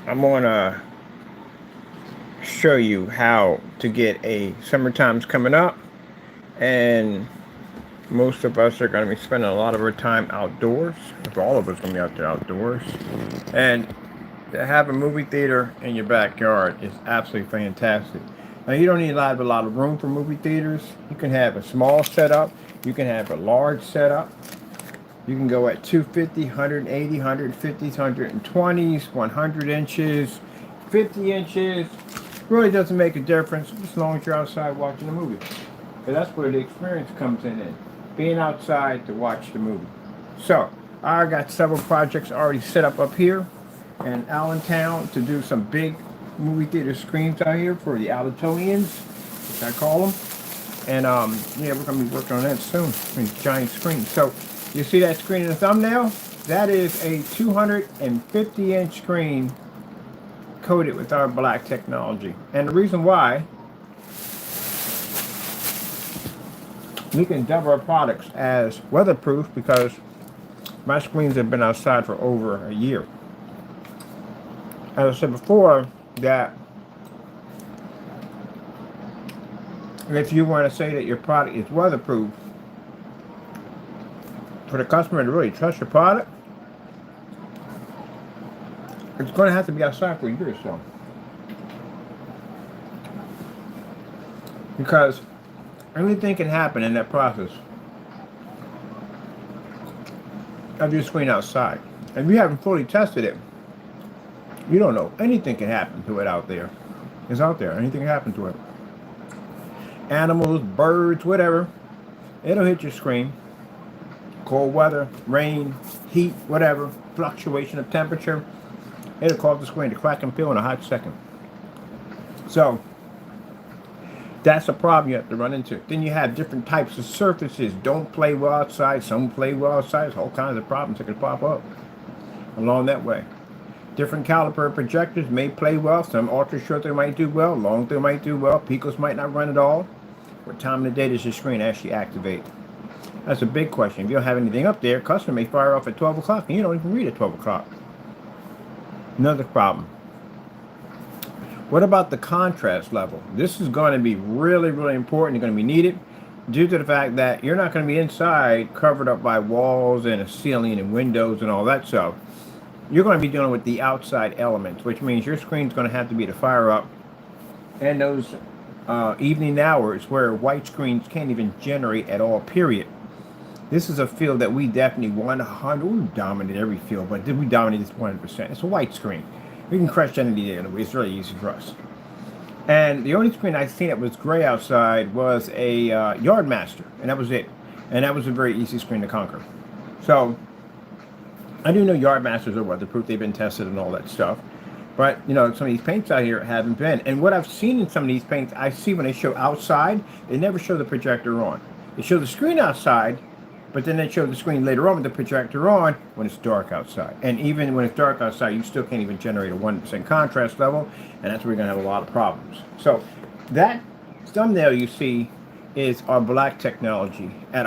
I'm gonna show you how to get a summertime's coming up, and most of us are going to be spending a lot of our time outdoors. If all of us are going to be out there outdoors, and to have a movie theater in your backyard is absolutely fantastic. Now you don't need a lot of room for movie theaters. You can have a small setup. You can have a large setup. You can go at 250, 180, 150s, 120s, 100 inches, 50 inches. Really doesn't make a difference as long as you're outside watching a movie. And that's where the experience comes in. Being outside to watch the movie. So, I got several projects already set up here in Allentown to do some big movie theater screens out here for the Alletonians, which I call them. And yeah, we're going to be working on that soon. These giant screens. So, you see that screen in the thumbnail? That is a 250-inch screen coated with our black technology. And the reason why we can dub our products as weatherproof because my screens have been outside for over a year. As I said before, that if you want to say that your product is weatherproof, for the customer to really trust your product, it's going to have to be outside for a year or so. Because anything can happen in that process of your screen outside. If you haven't fully tested it, you don't know. Anything can happen to it out there. It's out there. Anything can happen to it. Animals, birds, whatever. It'll hit your screen. Cold weather, rain, heat, whatever. Fluctuation of temperature. It'll cause the screen to crack and peel in a hot second. So, that's a problem you have to run into. Then you have different types of surfaces. Don't play well outside. Some play well outside. There's all kinds of problems that can pop up along that way. Different caliper projectors may play well. Some ultra short they might do well. Long they might do well. Picos might not run at all. What time of the day does your screen actually activate? That's a big question. If you don't have anything up there, customer may fire off at 12 o'clock and you don't even read at 12 o'clock. Another problem. What about the contrast level? This is going to be really, really important. It's going to be needed due to the fact that you're not going to be inside covered up by walls and a ceiling and windows and all that stuff. You're going to be dealing with the outside elements, which means your screen's going to have to be to fire up and those evening hours where white screens can't even generate at all, period. This is a field that we definitely 100, we dominate every field, but did we dominate this 100%? It's a white screen. We can crush any day. It's really easy for us. And the only screen I've seen that was gray outside was a Yardmaster, and that was it. And that was a very easy screen to conquer. So, I do know Yardmasters are weatherproof. They've been tested and all that stuff. But, you know, some of these paints out here haven't been. And what I've seen in some of these paints, I see when they show outside, they never show the projector on. They show the screen outside, but then they show the screen later on with the projector on when it's dark outside. And even when it's dark outside, you still can't even generate a 1% contrast level, and that's where you're going to have a lot of problems. So that thumbnail you see is our black technology at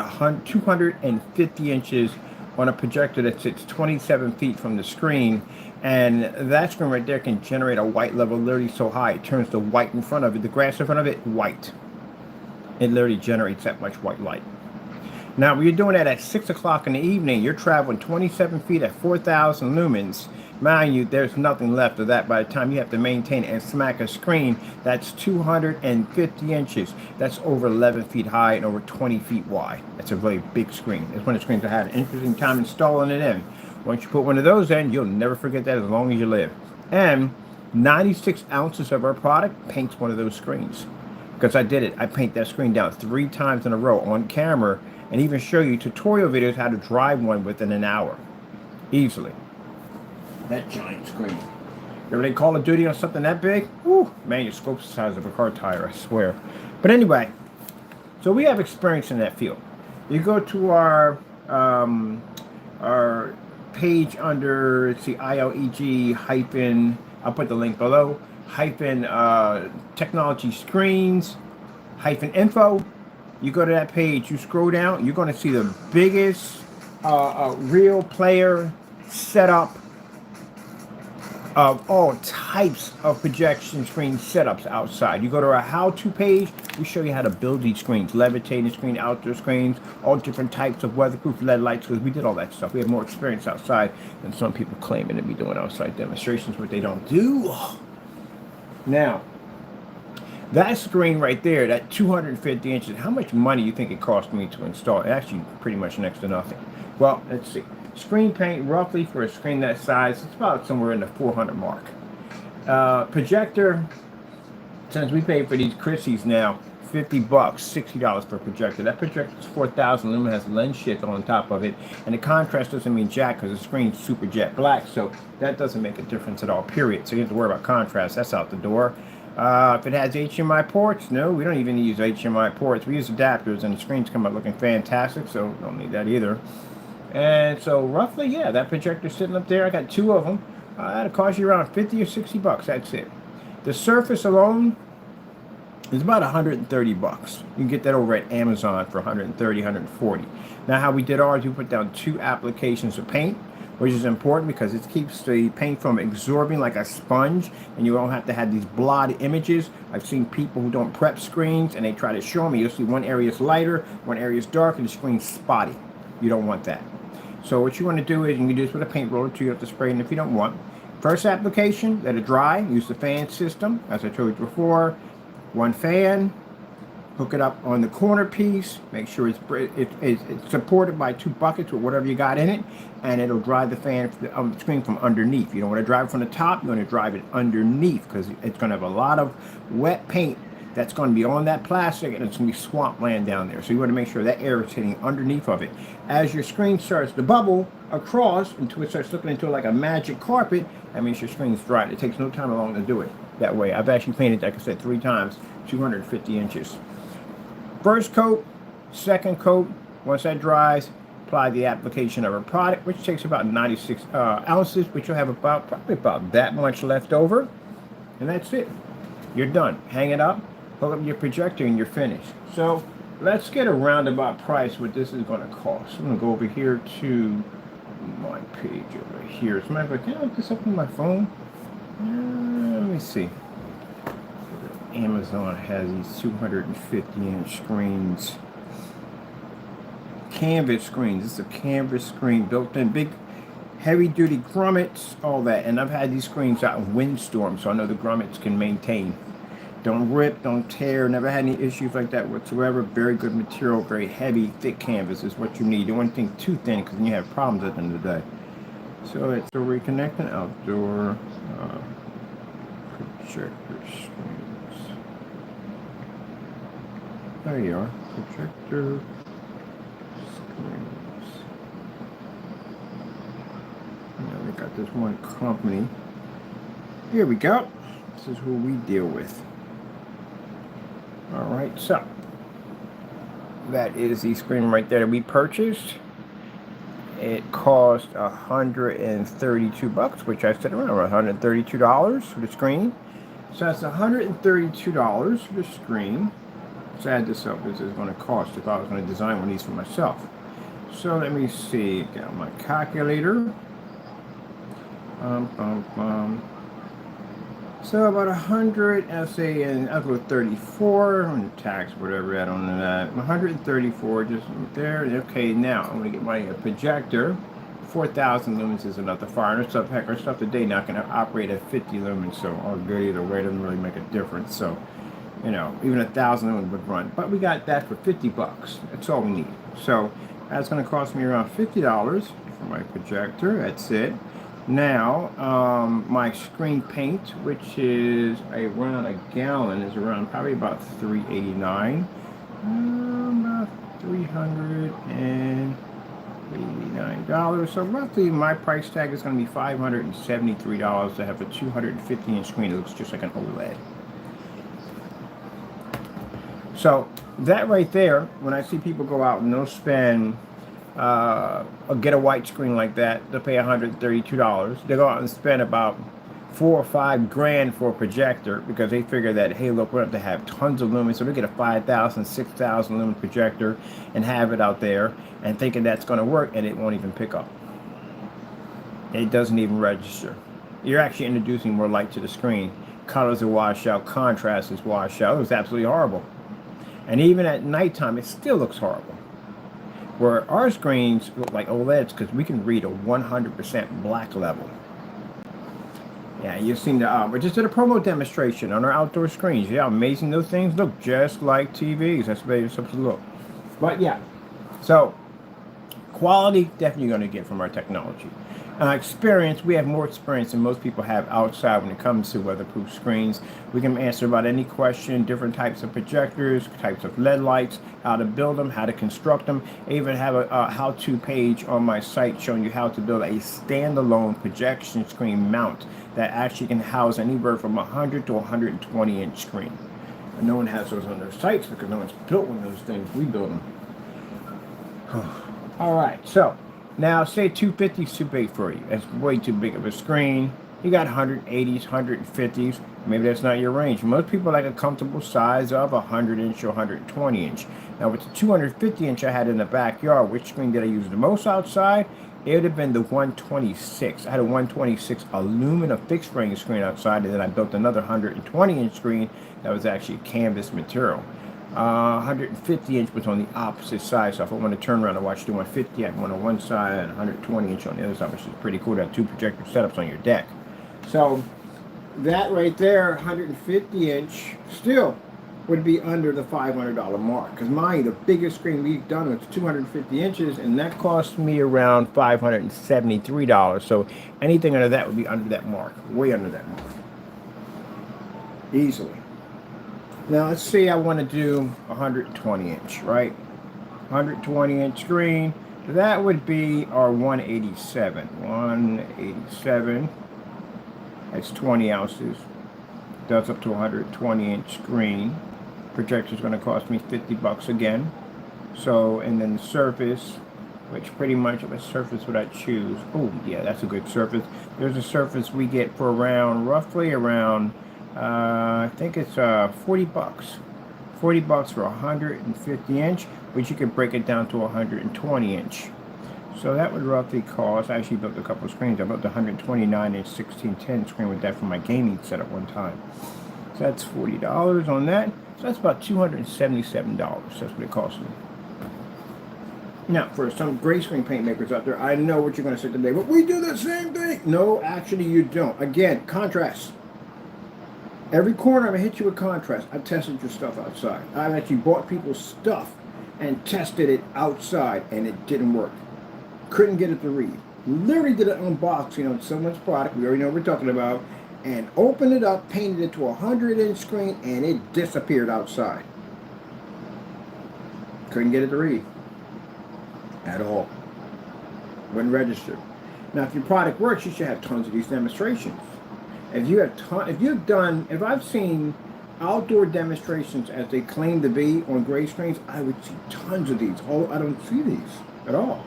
250 inches on a projector that sits 27 feet from the screen. And that screen right there can generate a white level literally so high it turns the white in front of it, the grass in front of it, white. It literally generates that much white light. Now, when you're doing that at 6 o'clock in the evening, you're traveling 27 feet at 4,000 lumens. Mind you, there's nothing left of that by the time you have to maintain and smack a screen that's 250 inches. That's over 11 feet high and over 20 feet wide. That's a really big screen. It's one of the screens I had an interesting time installing it in. Once you put one of those in, you'll never forget that as long as you live. And 96 ounces of our product paints one of those screens. Because I did it. I paint that screen down 3 times in a row on camera and even show you tutorial videos how to drive one within an hour. Easily. That giant screen. You ever play Call of Duty on something that big? Woo, man, your scope's the size of a car tire, I swear. But anyway, so we have experience in that field. You go to our page under, it's the ILEG hyphen, I'll put the link below, hyphen technology screens, hyphen info. You go to that page, you scroll down, you're going to see the biggest real player setup of all types of projection screen setups outside. You go to our how-to page, we show you how to build these screens, levitating screen, outdoor screens, all different types of weatherproof LED lights, because we did all that stuff. We have more experience outside than some people claiming to be doing outside demonstrations, but they don't do. Now, that screen right there, that 250 inches, how much money do you think it cost me to install? Actually, pretty much next to nothing. Well, let's see. Screen paint, roughly for a screen that size, it's about somewhere in the 400 mark. Projector, since we pay for these Christies now, 50 bucks, $60 per projector. That projector is 4,000 lumen, has lens shift on top of it, and the contrast doesn't mean jack because the screen's super jet black, so that doesn't make a difference at all, period. So you don't have to worry about contrast, that's out the door. If it has HDMI ports, no, we don't even use HDMI ports. We use adapters, and the screens come out looking fantastic, so don't need that either. And so roughly, yeah, that projector sitting up there, I got two of them. That'll cost you around 50 or 60 bucks, that's it. The Surface alone is about 130 bucks. You can get that over at Amazon for 130, 140. Now how we did ours, we put down 2 applications of paint, which is important because it keeps the paint from absorbing like a sponge, and you don't have to have these blotted images. I've seen people who don't prep screens and they try to show me, you'll see one area is lighter, one area is dark, and the screen's spotty. You don't want that. So what you want to do is, you can do this with a paint roller too, you have to spray it if you don't want. First application, let it dry, use the fan system, as I told you before. One fan, hook it up on the corner piece, make sure it's supported by 2 buckets or whatever you got in it, and it'll dry the fan on the screen from underneath. You don't want to drive it from the top, you want to drive it underneath because it's going to have a lot of wet paint that's going to be on that plastic, and it's going to be swampland down there. So you want to make sure that air is hitting underneath of it. As your screen starts to bubble across until it starts looking into like a magic carpet, that means your screen's dry. It takes no time long to do it that way. I've actually painted, like I said, 3 times, 250 inches. First coat, second coat, once that dries, apply the application of a product, which takes about 96 ounces, but you'll have probably about that much left over, and that's it. You're done. Hang it up, hook up your projector, and you're finished. So let's get a roundabout price what this is going to cost. I'm going to go over here to my page over here. As a matter of fact, can I look this up on my phone? Let me see. Amazon has these 250-inch screens. Canvas screens. This is a canvas screen built in, big heavy-duty grommets, all that. And I've had these screens out in windstorms, so I know the grommets can maintain. Don't rip, don't tear, never had any issues like that whatsoever. Very good material, very heavy, thick canvas is what you need. You don't want anything too thin because then you have problems at the end of the day. So it's a reconnecting outdoor projector screens. There you are, projector screens. Now we got this one company. Here we go. This is who we deal with. All right, so that is the screen right there that we purchased. It cost 132 bucks, which I said around $132 for the screen. So that's $132 for the screen. Let's add this up. This is going to cost if I was going to design one of these for myself. So let me see. Got my calculator. So about 100, I'll say, and I'll go 34 on tax, whatever, I don't know that. 134 just there. Okay, now I'm going to get my projector. 4,000 lumens is enough. The fire and stuff, heck, our stuff today not going to operate at 50 lumens, so all good either way, doesn't really make a difference. So, you know, even 1,000 lumens would run. But we got that for 50 bucks. That's all we need. So that's going to cost me around $50 for my projector. That's it. Now, my screen paint, which is around a gallon, is around probably about $3.89. About $389. So roughly my price tag is going to be $573 to have a 250-inch screen. It looks just like an OLED. So that right there, when I see people go out and they'll spend or get a white screen like that, they'll pay $132. They go out and spend about $4 or $5 grand for a projector because they figure that, hey, look, we're going to have tons of lumens, so they get a 5,000, 6,000 lumen projector and have it out there and thinking that's going to work, and it won't even pick up. It doesn't even register. you're actually introducing more light to the screen. Colors are washed out, contrast is washed out. It was absolutely horrible. And even at nighttime, it still looks horrible. Where our screens look like OLEDs because we can read a 100% black level. Yeah, you've seen the, we just did a promo demonstration on our outdoor screens. Yeah, amazing. Those things look just like TVs. That's the way it's supposed to look. But yeah, so quality, definitely going to get from our technology. Experience, we have more experience than most people have outside when it comes to weatherproof screens. We can answer about any question, different types of projectors, types of LED lights, how to build them, how to construct them. I even have a how-to page on my site showing you how to build a standalone projection screen mount that actually can house anywhere from 100 to 120 inch screen. And no one has those on their sites because no one's built one of those things. We build them. All right, so now say 250 is too big for you. That's way too big of a screen. You got 180s, 150s. Maybe that's not your range. Most people like a comfortable size of 100 inch or 120 inch. Now with the 250 inch I had in the backyard, which screen did I use the most outside? It would have been the 126. I had a 126 aluminum fixed frame screen outside, and then I built another 120 inch screen that was actually canvas material. 150 inch was on the opposite side, so if I want to turn around and watch the 150, I have one on one side and 120 inch on the other side, which is pretty cool to have two projector setups on your deck. So that right there, 150 inch, still would be under the $500 mark. Because mine, the biggest screen we've done was 250 inches, and that cost me around $573. So anything under that would be under that mark, way under that mark, easily. Now let's say I want to do 120 inch, right? 120 inch screen. That would be our 187. 187. That's 20 ounces. That's up to 120 inch screen. Projector is going to cost me 50 bucks again. So, and then the surface, which pretty much, what surface would I choose? Oh yeah, that's a good surface. There's a surface we get for around, roughly around, I think it's 40 bucks. 40 bucks for 150 inch, which you could break it down to 120 inch. So that would roughly cost, I actually built a couple of screens. I built the 129 inch 1610 screen with that for my gaming setup one time. So that's $40 on that. So that's about $277. That's what it cost me. Now, for some gray screen paint makers out there, I know what you're going to say today, but we do the same thing. No, actually you don't. Again, contrast. Every corner I'm going to hit you with contrast. I tested your stuff outside. I've actually bought people's stuff and tested it outside, and it didn't work. Couldn't get it to read. Literally did an unboxing on someone's product, we already know what we're talking about, and opened it up, painted it to a 100-inch screen, and it disappeared outside. Couldn't get it to read at all. Wouldn't register. Now, if your product works, you should have tons of these demonstrations. If I've seen outdoor demonstrations as they claim to be on gray screens, I would see tons of these. Oh, I don't see these at all.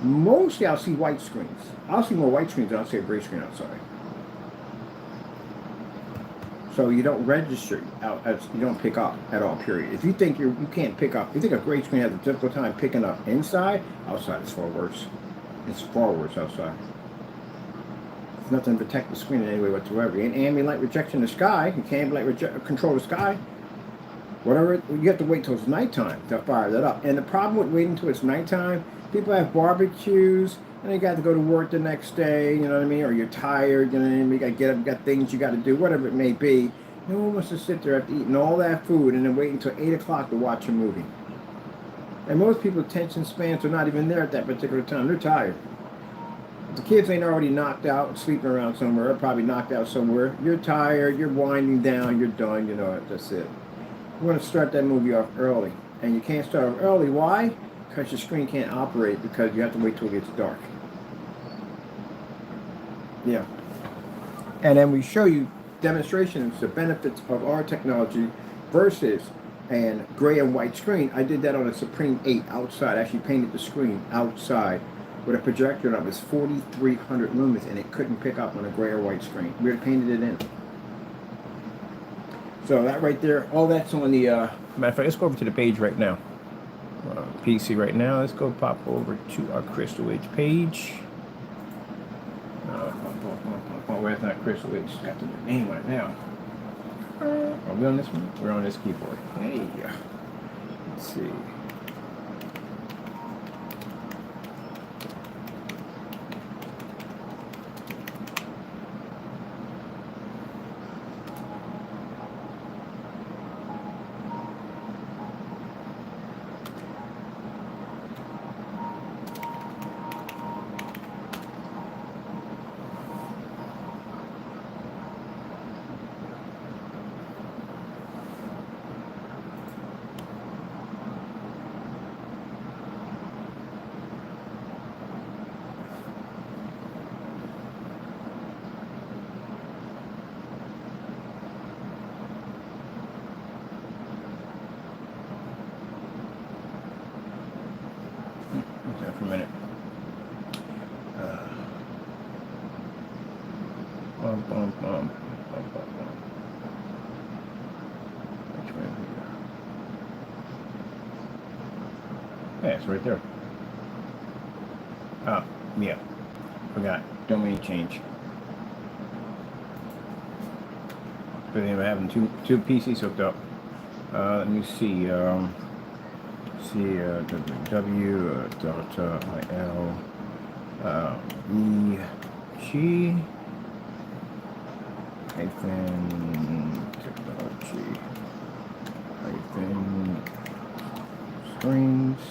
Mostly I'll see white screens. I'll see more white screens than I'll see a gray screen outside. So you don't register out, you don't pick up at all, period. If you think you can't pick up, you think a gray screen has a difficult time picking up inside, outside is far worse. It's far worse outside. There's nothing to protect the screen in any way whatsoever. You ain't ambient light rejection the sky. You can't control the sky. Whatever, you have to wait till it's nighttime to fire that up. And the problem with waiting till it's nighttime, people have barbecues, and you got to go to work the next day, you know what I mean? Or you're tired, you know what I mean? You got to get up, you got things you got to do, whatever it may be. No one wants to sit there after eating all that food and then wait until 8 o'clock to watch a movie. And most people's attention spans are not even there at that particular time. They're tired. The kids ain't already knocked out, sleeping around somewhere, or probably knocked out somewhere. You're tired, you're winding down, you're done, you know it, that's it. You want to start that movie off early. And you can't start off early. Why? Because your screen can't operate because you have to wait till it gets dark. Yeah. And then we show you demonstrations, the benefits of our technology versus a gray and white screen. I did that on a Supreme 8 outside. I actually painted the screen outside with a projector that was 4,300 lumens, and it couldn't pick up on a gray or white screen. We had painted it in. So that right there, all that's on the, matter of fact, let's go over to the page right now. PC right now. Let's go pop over to our Crystal Edge page. Pop Oh, where's that crystal? It's got the name on it now. Are we on this one? We're on this keyboard. Hey, let's see. For a minute. Which way here? Yeah, it's right there. Oh, yeah. Forgot. Domain change. But anyway, having two PCs hooked up. Let me see. www.ileg technology screens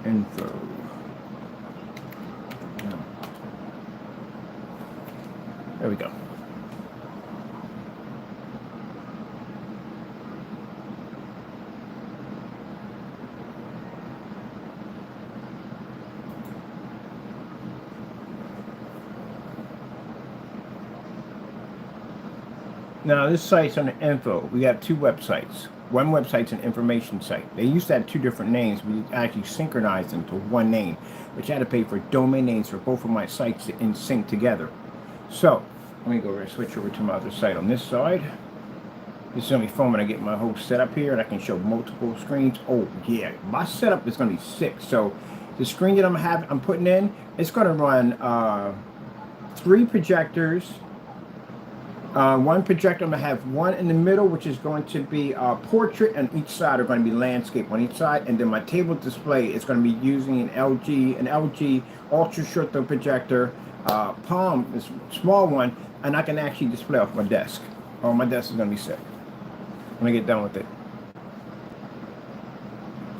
info. There we go. Now this site's on the info. We have two websites. One website's an information site. They used to have two different names. We actually synchronized them to one name, which I had to pay for domain names for both of my sites in sync together. So let me go over and switch over to my other site on this side. This is gonna be fun when I get my whole setup here and I can show multiple screens. Oh yeah, my setup is gonna be sick. So the screen that I'm putting in, it's gonna run 3 projectors. One projector, I'm going to have one in the middle, which is going to be portrait, and each side are going to be landscape on each side. And then my table display is going to be using an LG ultra short throw projector, palm, this small one, and I can actually display off my desk. Oh, my desk is going to be sick. Let me get done with it.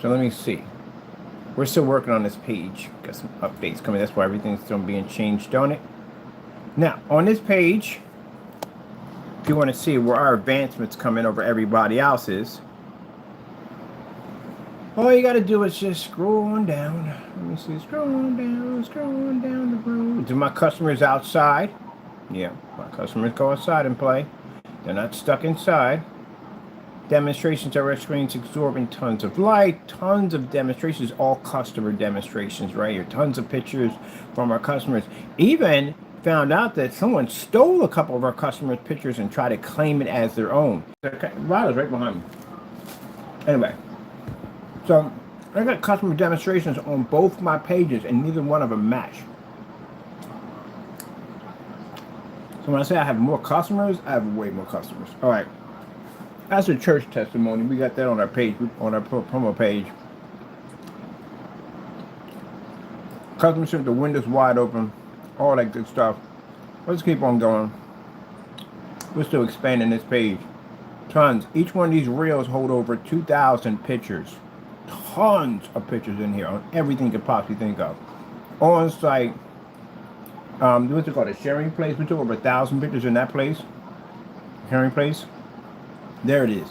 So let me see. We're still working on this page. Got some updates coming. That's why everything's still being changed on it. Now, on this page, if you want to see where our advancements come in over everybody else's, all you got to do is just scroll on down. Let me see, scroll on down the road. Do my customers outside? Yeah, my customers go outside and play. They're not stuck inside. Demonstrations are screens absorbing tons of light, tons of demonstrations, all customer demonstrations right here. Tons of pictures from our customers. Even found out that someone stole a couple of our customers' pictures and tried to claim it as their own. Riley's right behind me. Anyway, so I got customer demonstrations on both my pages and neither one of them match. So when I say I have more customers, I have way more customers. All right. That's a church testimony. We got that on our page, on our promo page. Customers with the windows wide open. All that good stuff. Let's keep on going. We're still expanding this page. Tons. Each one of these reels hold over 2,000 pictures. Tons of pictures in here on everything you could possibly think of. On site. What's it called? A sharing place. We took over 1,000 pictures in that place. Sharing place. There it is.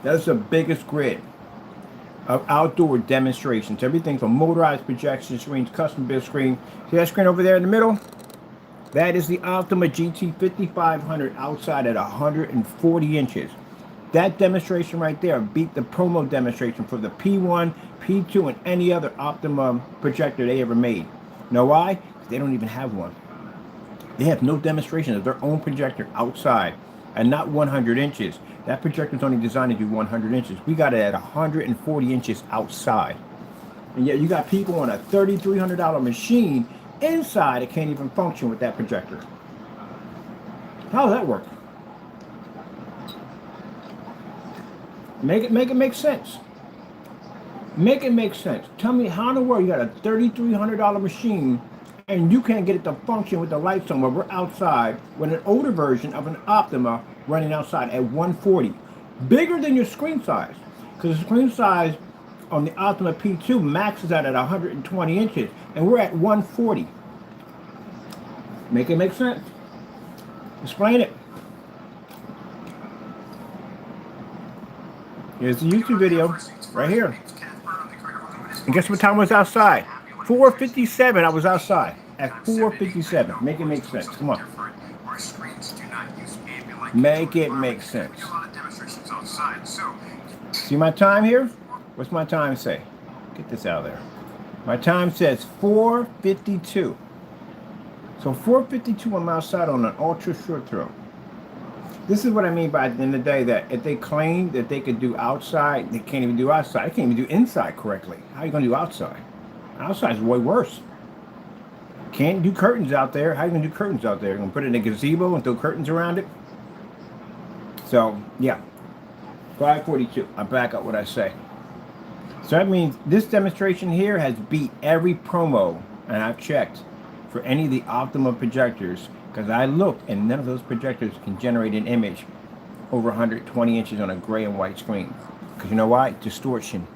That's the biggest grid of outdoor demonstrations. Everything from motorized projection screens, custom built screen. See that screen over there in the middle? That is the Optima GT 5500 outside at 140 inches. That demonstration right there beat the promo demonstration for the P1, P2, and any other Optima projector they ever made. Know why? Because they don't even have one. They have no demonstration of their own projector outside and not 100 inches. That projector is only designed to do 100 inches. We got it at 140 inches outside. And yet you got people on a $3,300 machine inside that can't even function with that projector. How does that work? Make it make sense. Make it make sense. Tell me how in the world you got a $3,300 machine and you can't get it to function with the lights on while we're outside with an older version of an Optima running outside at 140. Bigger than your screen size. Because the screen size on the Optima P2 maxes out at 120 inches and we're at 140. Make it make sense. Explain it. Here's the YouTube video right here. And guess what time I was outside? 4:57. I was outside at 4:57. Make it make sense. Come on. Make it make sense. See my time here? What's my time say? Get this out of there. My time says 4:52. So 4:52 I'm outside on an ultra short throw. This is what I mean by at the end of the day that if they claim that they could do outside, they can't even do outside. They can't even do inside correctly. How are you going to do outside? Outside is way worse. Can't do curtains out there. How are you going to do curtains out there? You're going to put it in a gazebo and throw curtains around it? So, yeah. 5:42. I back up what I say. So that means this demonstration here has beat every promo, and I've checked, for any of the Optima projectors, because I looked and none of those projectors can generate an image over 120 inches on a gray and white screen. Because you know why? Distortion.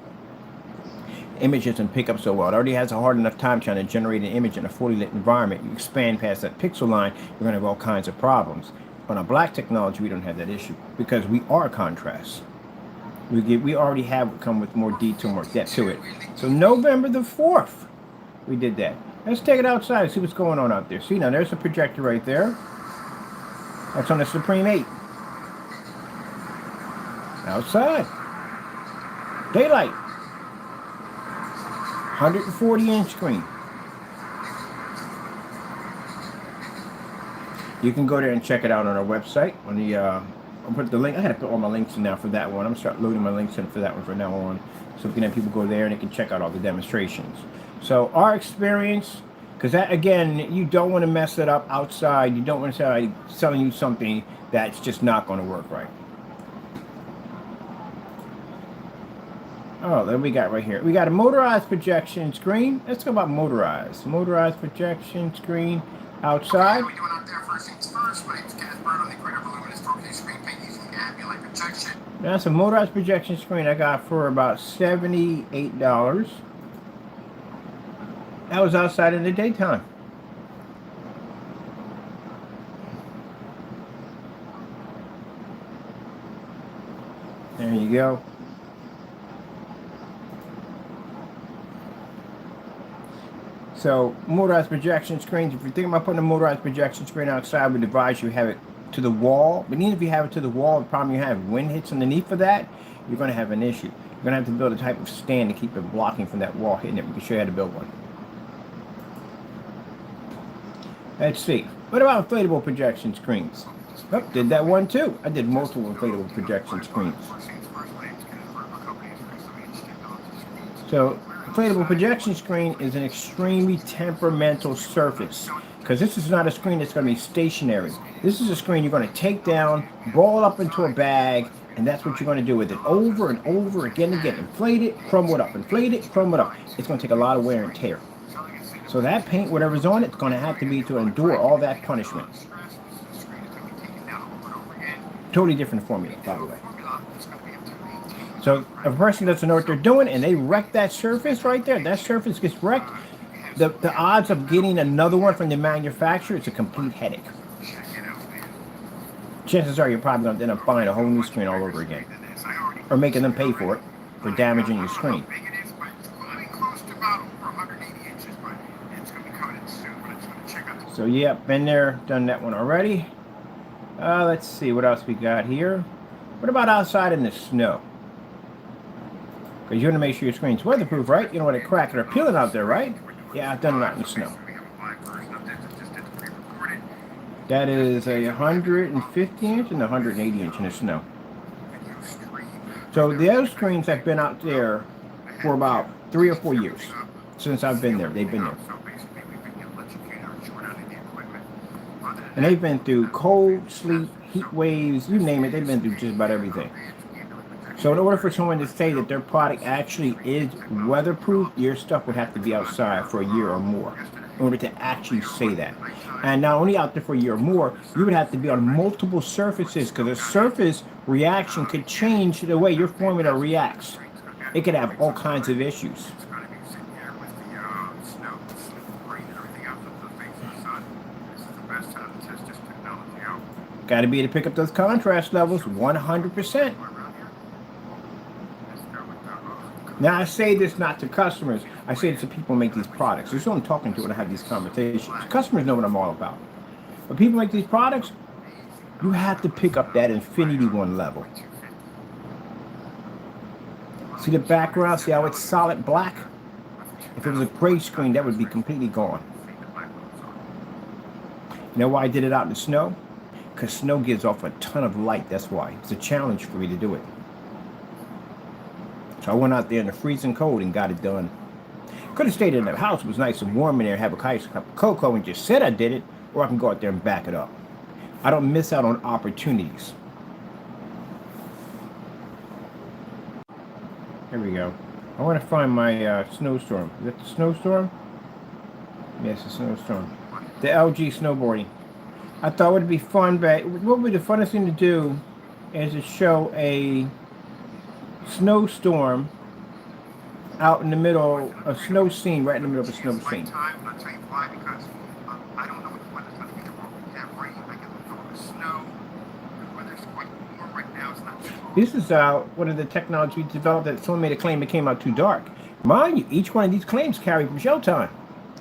Image doesn't pick up so well. It already has a hard enough time trying to generate an image in a 40 lit environment. You expand past that pixel line, you're going to have all kinds of problems. On a black technology, we don't have that issue because we are contrast. We already have come with more detail, more depth to it. So November the 4th, we did that. Let's take it outside and see what's going on out there. See, now there's a projector right there. That's on the Supreme 8. Outside. Daylight. 140-inch screen. You can go there and check it out on our website. On the, I'll put the link. I had to put all my links in now for that one. I'm start loading my links in for that one from now on, so we can have people go there and they can check out all the demonstrations. So our experience, because that again, you don't want to mess it up outside. You don't want to say selling you something that's just not going to work right. Oh, then we got right here. We got a motorized projection screen. Let's go about motorized. Motorized projection screen outside. That's a motorized projection screen I got for about $78. That was outside in the daytime. There you go. So, motorized projection screens, if you're thinking about putting a motorized projection screen outside, we advise you have it to the wall. But even if you have it to the wall, the problem you have, wind hits underneath for that, you're going to have an issue. You're going to have to build a type of stand to keep it blocking from that wall hitting it. We can show you how to build one. Let's see. What about inflatable projection screens? Oh, did that one too. I did multiple inflatable projection screens. So, inflatable projection screen is an extremely temperamental surface because this is not a screen that's going to be stationary. This is a screen you're going to take down, ball up into a bag, and that's what you're going to do with it over and over again and again. Inflate it, crumble it up, inflate it, crumble it up. It's going to take a lot of wear and tear. So that paint, whatever's on it, it's going to have to be to endure all that punishment. Totally different formula, by the way. So if a person doesn't know what they're doing and they wreck that surface right there, that surface gets wrecked, the odds of getting another one from the manufacturer, it's a complete headache. Chances are you're probably going to end up buying a whole new screen all over again. Or making them pay for it, for damaging your screen. So yeah, been there, done that one already. Let's see, what else we got here? What about outside in the snow? Because you want to make sure your screen's weatherproof, right? You don't want it cracking or peeling out there, right? Yeah, I've done that in the snow. That is a 150 inch and a 180 inch in the snow. So the other screens have been out there for about 3 or 4 years since I've been there. They've been there. And they've been through cold, sleet, heat waves, you name it, they've been through just about everything. So in order for someone to say that their product actually is weatherproof, your stuff would have to be outside for a year or more in order to actually say that. And not only out there for a year or more, you would have to be on multiple surfaces because a surface reaction could change the way your formula reacts. It could have all kinds of issues. Got to be able to pick up those contrast levels 100%. Now, I say this not to customers. I say this to people who make these products. This is who I'm talking to when I have these conversations. Customers know what I'm all about. But people make these products, you have to pick up that infinity one level. See the background? See how it's solid black? If it was a gray screen, that would be completely gone. You know why I did it out in the snow? Because snow gives off a ton of light. That's why. It's a challenge for me to do it. So I went out there in the freezing cold and got it done. Could have stayed in the house. It was nice and warm in there, have a nice cup of cocoa and just said I did it, or I can go out there and back it up. I don't miss out on opportunities. Here we go. I want to find my snowstorm. Is that the snowstorm? Yes, the snowstorm. The LG snowboarding. I thought it would be fun, but what would be the funnest thing to do is to show a snowstorm out in the middle of a snow scene, right in the middle of a snow scene. I'll tell you why, because I don't know which one is going to be the wrong. We have rain, I get the snow, the weather's quite warm right now, it's not too cold. This is one of the technologies we developed that someone made a claim it came out too dark. Mind you, each one of these claims carry from showtime.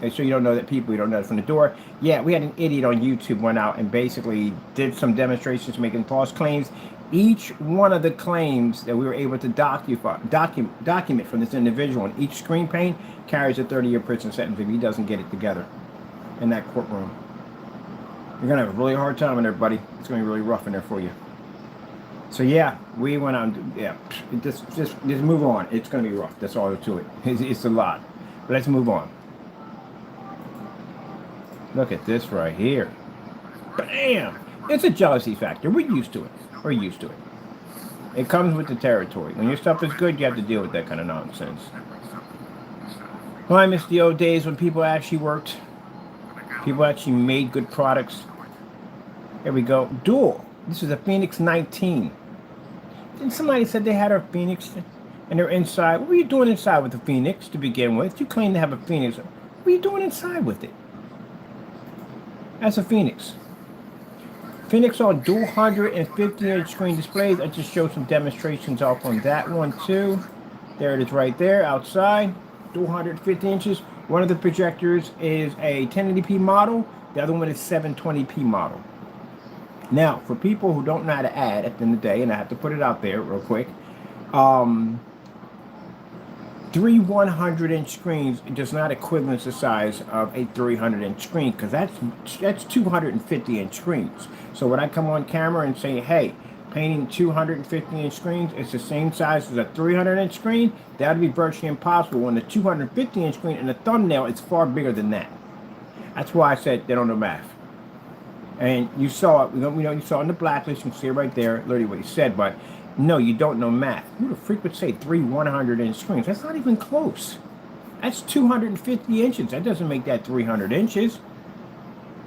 And so you don't know that people, you don't know it from the door. Yeah, we had an idiot on YouTube went out and basically did some demonstrations making false claims. Each one of the claims that we were able to document from this individual on each screen pane carries a 30-year prison sentence if he doesn't get it together in that courtroom. You're going to have a really hard time in there, buddy. It's going to be really rough in there for you. So yeah, we went out and, yeah, just move on. It's going to be rough. That's all there to it. It's a lot. But let's move on. Look at this right here. Bam! It's a jealousy factor. We're used to it. We're used to it. It comes with the territory. When your stuff is good, you have to deal with that kind of nonsense. Well, I miss the old days when people actually worked. People actually made good products. Here we go. Dual. This is a Phoenix 19. Then somebody said they had a Phoenix and they're inside. What were you doing inside with the Phoenix to begin with? You claim to have a Phoenix. What were you doing inside with it? That's a Phoenix. Phoenix on dual 150-inch screen displays. I just showed some demonstrations off on that one too. There it is right there outside. Dual 150 inches. One of the projectors is a 1080p model. The other one is 720p model. Now, for people who don't know how to add at the end of the day, and I have to put it out there real quick, 3 100-inch screens does not equivalent the size of a 300-inch screen because that's 250-inch screens. So when I come on camera and say, hey, painting 250-inch screens, it's the same size as a 300-inch screen, that would be virtually impossible. When the 250-inch screen and the thumbnail is far bigger than that. That's why I said they don't know math. And you saw it, you saw it in the blacklist, you can see it right there, literally what he said, but no, you don't know math. Who the freak would say 3 100-inch screens? That's not even close. That's 250 inches. That doesn't make that 300 inches.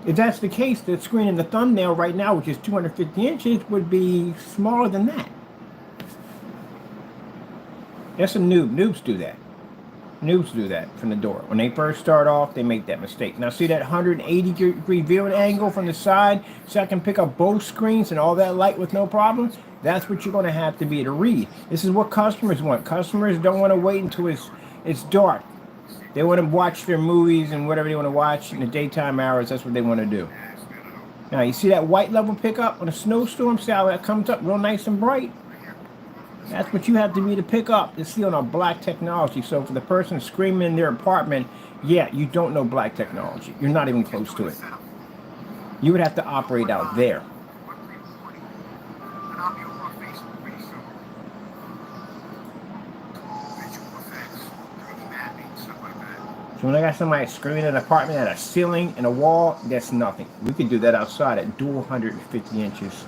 If that's the case, the screen in the thumbnail right now, which is 250 inches, would be smaller than that. That's a noob. Noobs do that. Noobs do that from the door. When they first start off, they make that mistake. Now see that 180-degree viewing angle from the side, so I can pick up both screens and all that light with no problem? That's what you're going to have to be able to read. This is what customers want. Customers don't want to wait until it's dark. They want to watch their movies and whatever they want to watch in the daytime hours. That's what they want to do. Now, you see that white level pickup on a snowstorm? See how that comes up real nice and bright? That's what you have to be to pick up to see on our black technology. So for the person screaming in their apartment, yeah, you don't know black technology. You're not even close to it. You would have to operate out there. So when I got somebody screwing an apartment at a ceiling and a wall, that's nothing. We could do that outside at dual 150 inches.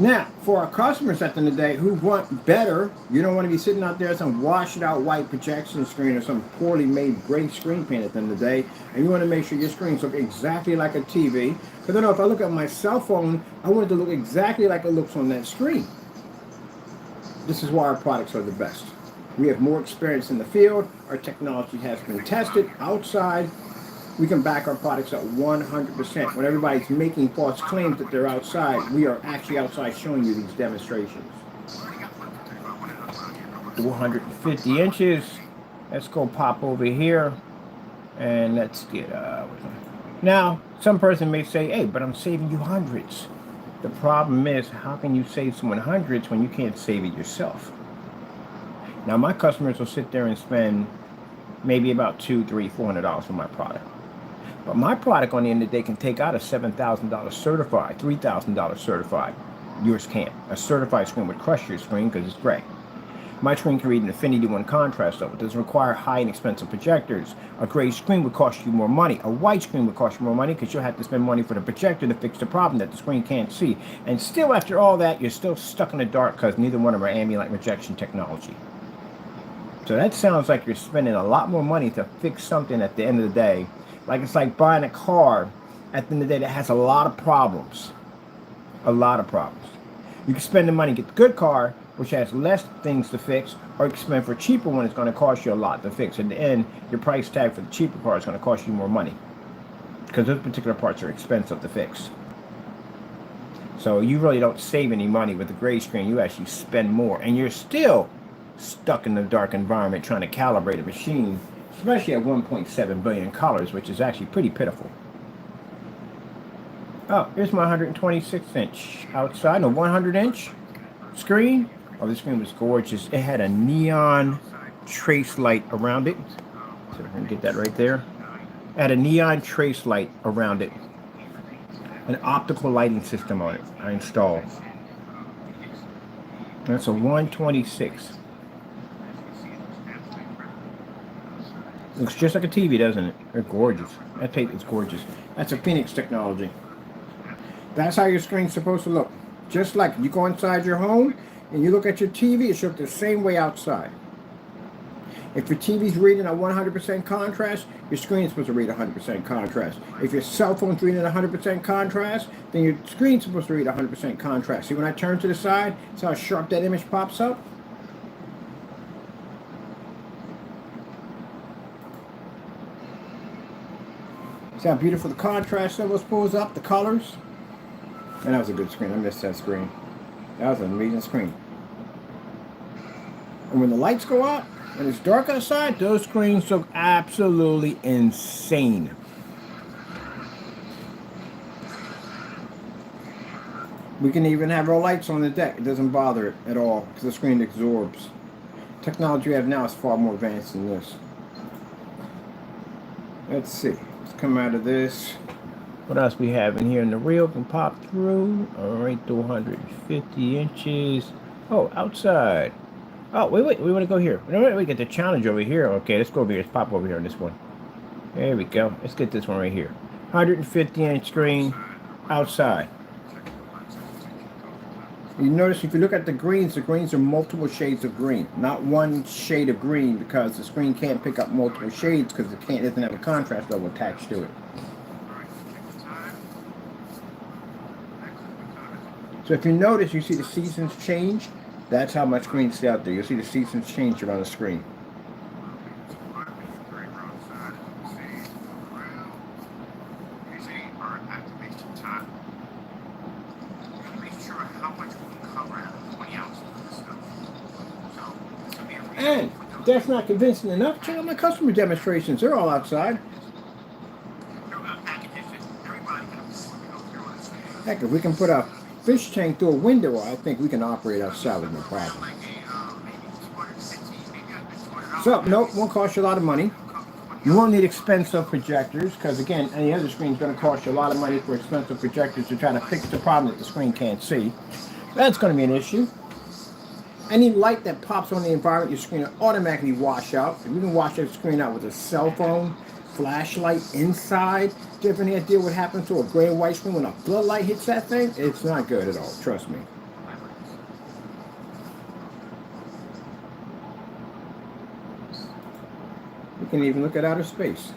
Now, for our customers at the end of the day who want better, you don't want to be sitting out there with some washed out white projection screen or some poorly made gray screen paint at the end of the day, and you want to make sure your screens look exactly like a TV. Because I know if I look at my cell phone, I want it to look exactly like it looks on that screen. This is why our products are the best. We have more experience in the field. Our technology has been tested outside. We can back our products up 100%. When everybody's making false claims that they're outside, we are actually outside showing you these demonstrations. 450 inches. Let's go pop over here and let's get now some person may say, hey, but I'm saving you hundreds. The problem is, how can you save someone hundreds when you can't save it yourself? Now my customers will sit there and spend maybe about $200, $300, $400 for my product. But my product on the end of the day can take out a $7,000 certified, $3,000 certified. Yours can't. A certified screen would crush your screen because it's gray. My screen can read an Infinity 1 contrast though. It doesn't require high and expensive projectors. A gray screen would cost you more money. A white screen would cost you more money because you'll have to spend money for the projector to fix the problem that the screen can't see. And still after all that, you're still stuck in the dark because neither one of them are ambient rejection technology. So that sounds like you're spending a lot more money to fix something at the end of the day. Like it's like buying a car at the end of the day that has a lot of problems. A lot of problems. You can spend the money, get the good car, which has less things to fix, or you can spend for a cheaper one, it's going to cost you a lot to fix. In the end, your price tag for the cheaper car is going to cost you more money. Because those particular parts are expensive to fix. So you really don't save any money with the gray screen. You actually spend more. And you're still stuck in the dark environment trying to calibrate a machine, especially at 1.7 billion colors, which is actually pretty pitiful. Oh, here's my 126 inch outside, no 100 inch screen. Oh, this screen was gorgeous. It had a neon trace light around it. So I can get that right there. It had a neon trace light around it. An optical lighting system on it I installed. That's a 126. Looks just like a TV, doesn't it? They're gorgeous. That tape is gorgeous. That's a Phoenix technology. That's how your screen's supposed to look. Just like you go inside your home and you look at your TV, it should look the same way outside. If your TV's reading at 100% contrast, your screen's supposed to read 100% contrast. If your cell phone's reading 100% contrast, then your screen's supposed to read 100% contrast. See, when I turn to the side, see how sharp that image pops up? See how beautiful the contrast levels pulls up, the colors? And that was a good screen. I missed that screen. That was an amazing screen. And when the lights go out and it's dark outside, those screens look absolutely insane. We can even have our lights on the deck. It doesn't bother it at all because the screen absorbs. Technology we have now is far more advanced than this. Let's see. Let's come out of this. What else we have in here? In the reel can pop through. All right, 250 inches. Oh, outside. Oh, wait. We want to go here. We get the challenge over here. Okay, let's go over here. Let's pop over here on this one. There we go. Let's get this one right here. 150 inch screen outside. You notice if you look at the greens are multiple shades of green, not one shade of green, because the screen can't pick up multiple shades because it doesn't have a contrast level attached to it. So if you notice, you see the seasons change. That's how much green is out there. You'll see the seasons change around the screen. And if that's not convincing enough, check out my customer demonstrations. They're all outside. Heck, if we can put a fish tank through a window, I think we can operate outside with no problem. So, nope, won't cost you a lot of money. You won't need expensive projectors, because again, any other screen is going to cost you a lot of money for expensive projectors to try to fix the problem that the screen can't see. That's going to be an issue. Any light that pops on the environment, your screen will automatically wash out. If you can wash your screen out with a cell phone, flashlight inside, do you have any idea what happens to a gray and white screen when a floodlight hits that thing? It's not good at all, trust me. You can even look at outer space.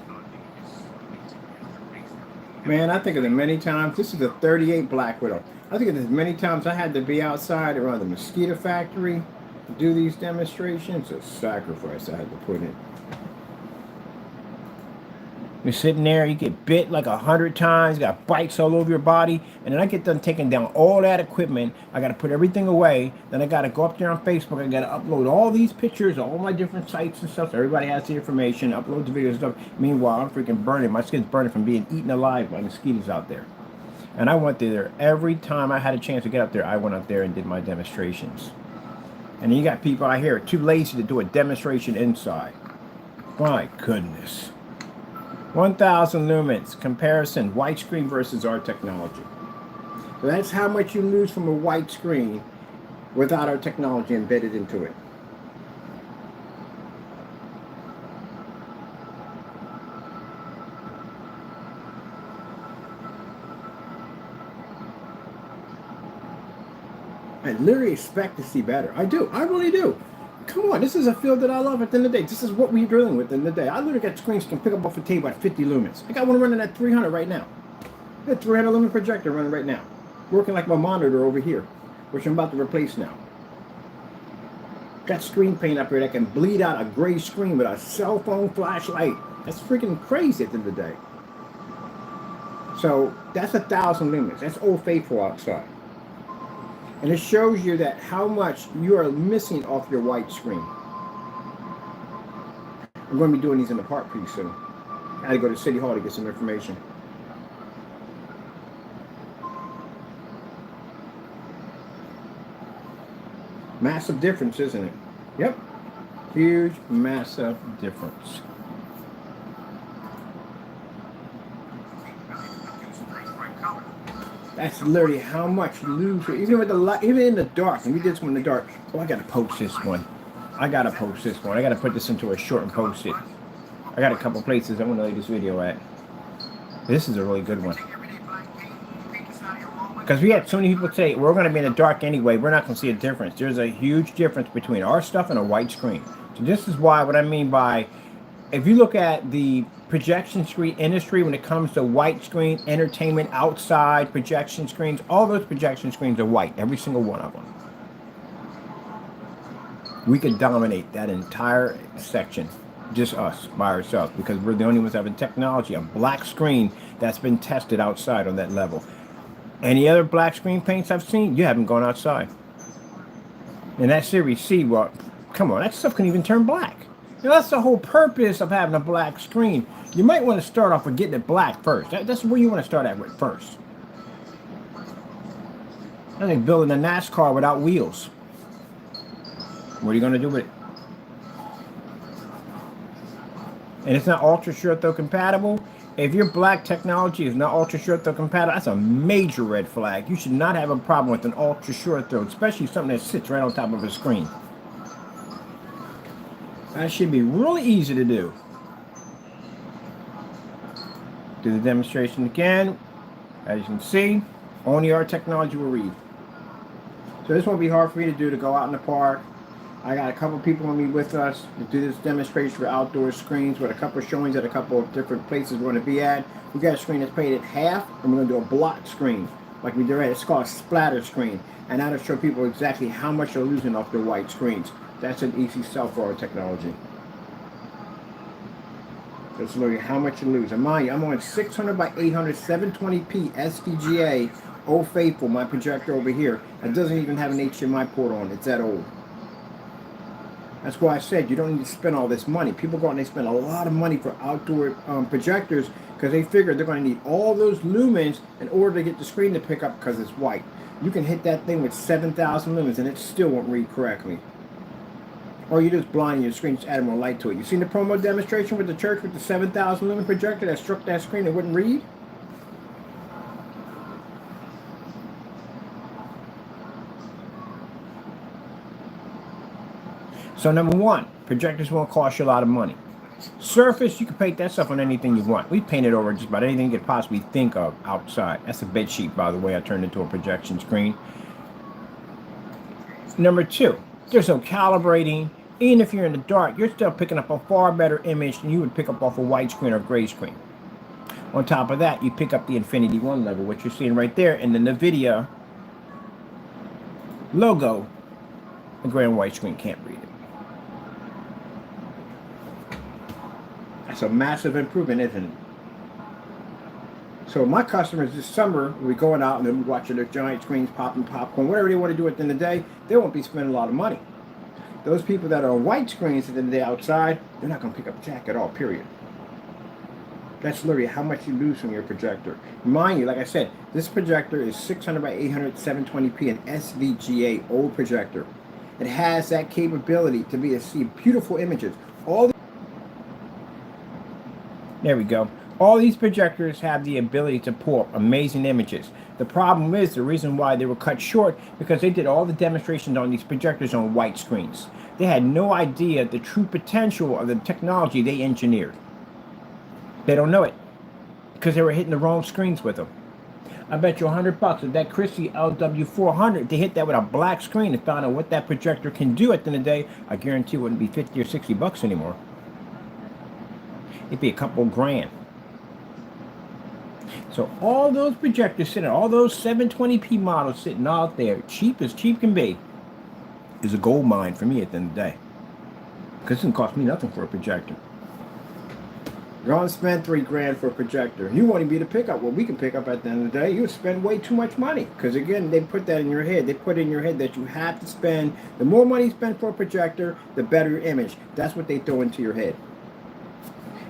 Man, I think of it many times. This is a 38 Black Widow. I think of this many times I had to be outside around the mosquito factory to do these demonstrations. It's a sacrifice I had to put in. You're sitting there, you get bit like 100 times, you got bites all over your body, and then I get done taking down all that equipment. I got to put everything away. Then I got to go up there on Facebook. I got to upload all these pictures, all my different sites and stuff. So everybody has the information, upload the videos and stuff. Meanwhile, I'm freaking burning. My skin's burning from being eaten alive by mosquitoes out there. And I went there every time I had a chance to get up there. I went up there and did my demonstrations. And then you got people out here too lazy to do a demonstration inside. My goodness. 1,000 lumens comparison, white screen versus our technology. So that's how much you lose from a white screen without our technology embedded into it. I literally expect to see better. I do. I really do. Come on, this is a field that I love at the end of the day. This is what we're dealing with at the end of the day. I literally got screens can pick up off a table at 50 lumens. I got one running at 300 right now. I got a 300 lumen projector running right now. Working like my monitor over here, which I'm about to replace now. Got screen paint up here that can bleed out a gray screen with a cell phone flashlight. That's freaking crazy at the end of the day. So that's 1,000 lumens. That's Old Faithful outside. And it shows you that how much you are missing off your white screen. I'm going to be doing these in the park pretty soon. I had to go to City Hall to get some information. Massive difference, isn't it? Yep. Huge, massive difference. That's literally how much you lose. Even with the light, even in the dark. And we did this one in the dark. Oh, I gotta post this one. I gotta post this one. I gotta put this into a short and post it. I got a couple places I want to lay this video at. This is a really good one. Because we had so many people say, we're going to be in the dark anyway, we're not going to see a difference. There's a huge difference between our stuff and a white screen. So this is why, what I mean by, if you look at the projection screen industry when it comes to white screen, entertainment, outside projection screens, all those projection screens are white, every single one of them. We could dominate that entire section, just us, by ourselves, because we're the only ones having technology, a black screen that's been tested outside on that level. Any other black screen paints I've seen, you haven't gone outside. And that Series C, well, come on, that stuff can even turn black. You know, that's the whole purpose of having a black screen. You might want to start off with getting it black first. That's where you want to start at with first. I think building a NASCAR without wheels. What are you going to do with it? And it's not ultra short throw compatible. If your black technology is not ultra short throw compatible, that's a major red flag. You should not have a problem with an ultra short throw, especially something that sits right on top of a screen. That should be really easy to do. Do the demonstration again. As you can see, only our technology will read. So this won't be hard for me to do, to go out in the park. I got a couple people with me with us to do this demonstration for outdoor screens with a couple of showings at a couple of different places we're going to be at. We got a screen that's painted half, and we're going to do a block screen like we did right. It's called a splatter screen, and that'll show people exactly how much they're losing off their white screens. That's an easy sell for our technology. Just look at how much you lose. And mind you, I'm on 600 by 800 720p SVGA, Old Faithful, my projector over here. It doesn't even have an HDMI port on. It's that old. That's why I said you don't need to spend all this money. People go out and they spend a lot of money for outdoor projectors because they figure they're going to need all those lumens in order to get the screen to pick up because it's white. You can hit that thing with 7,000 lumens and it still won't read correctly. Or you just blind your screen, just add more light to it. You seen the promo demonstration with the church with the 7,000 lumen projector that struck that screen and wouldn't read? So number one, projectors won't cost you a lot of money. Surface, you can paint that stuff on anything you want. We painted over just about anything you could possibly think of outside. That's a bed sheet, by the way, I turned into a projection screen. Number two, there's no calibrating. Even if you're in the dark, you're still picking up a far better image than you would pick up off a white screen or gray screen. On top of that, you pick up the Infinity 1 level, which you're seeing right there, and the NVIDIA logo. The gray and white screen can't read it. That's a massive improvement, isn't it? So my customers this summer, we're going out and they'll be watching their giant screens, popping popcorn, whatever they want to do at the end of the day, they won't be spending a lot of money. Those people that are on white screens at the end of the day outside, they're not going to pick up jack at all, period. That's literally how much you lose from your projector. Mind you, like I said, this projector is 600 by 800, 720p, an SVGA old projector. It has that capability to be to see beautiful images. There we go. All these projectors have the ability to pull up amazing images. The problem is, the reason why they were cut short, because they did all the demonstrations on these projectors on white screens. They had no idea the true potential of the technology they engineered. They don't know it because they were hitting the wrong screens with them. I bet you $100 if that Christie LW400, they hit that with a black screen and found out what that projector can do at the end of the day, I guarantee it wouldn't be 50 or 60 bucks anymore. It'd be a couple grand. So all those projectors sitting, all those 720p models sitting out there, cheap as cheap can be, is a gold mine for me at the end of the day. Because it doesn't cost me nothing for a projector. You're going to spend $3 grand for a projector. You want to be the pickup. Well, we can pick up at the end of the day. You would spend way too much money. Because again, they put that in your head. They put in your head that you have to spend, the more money you spend for a projector, the better your image. That's what they throw into your head.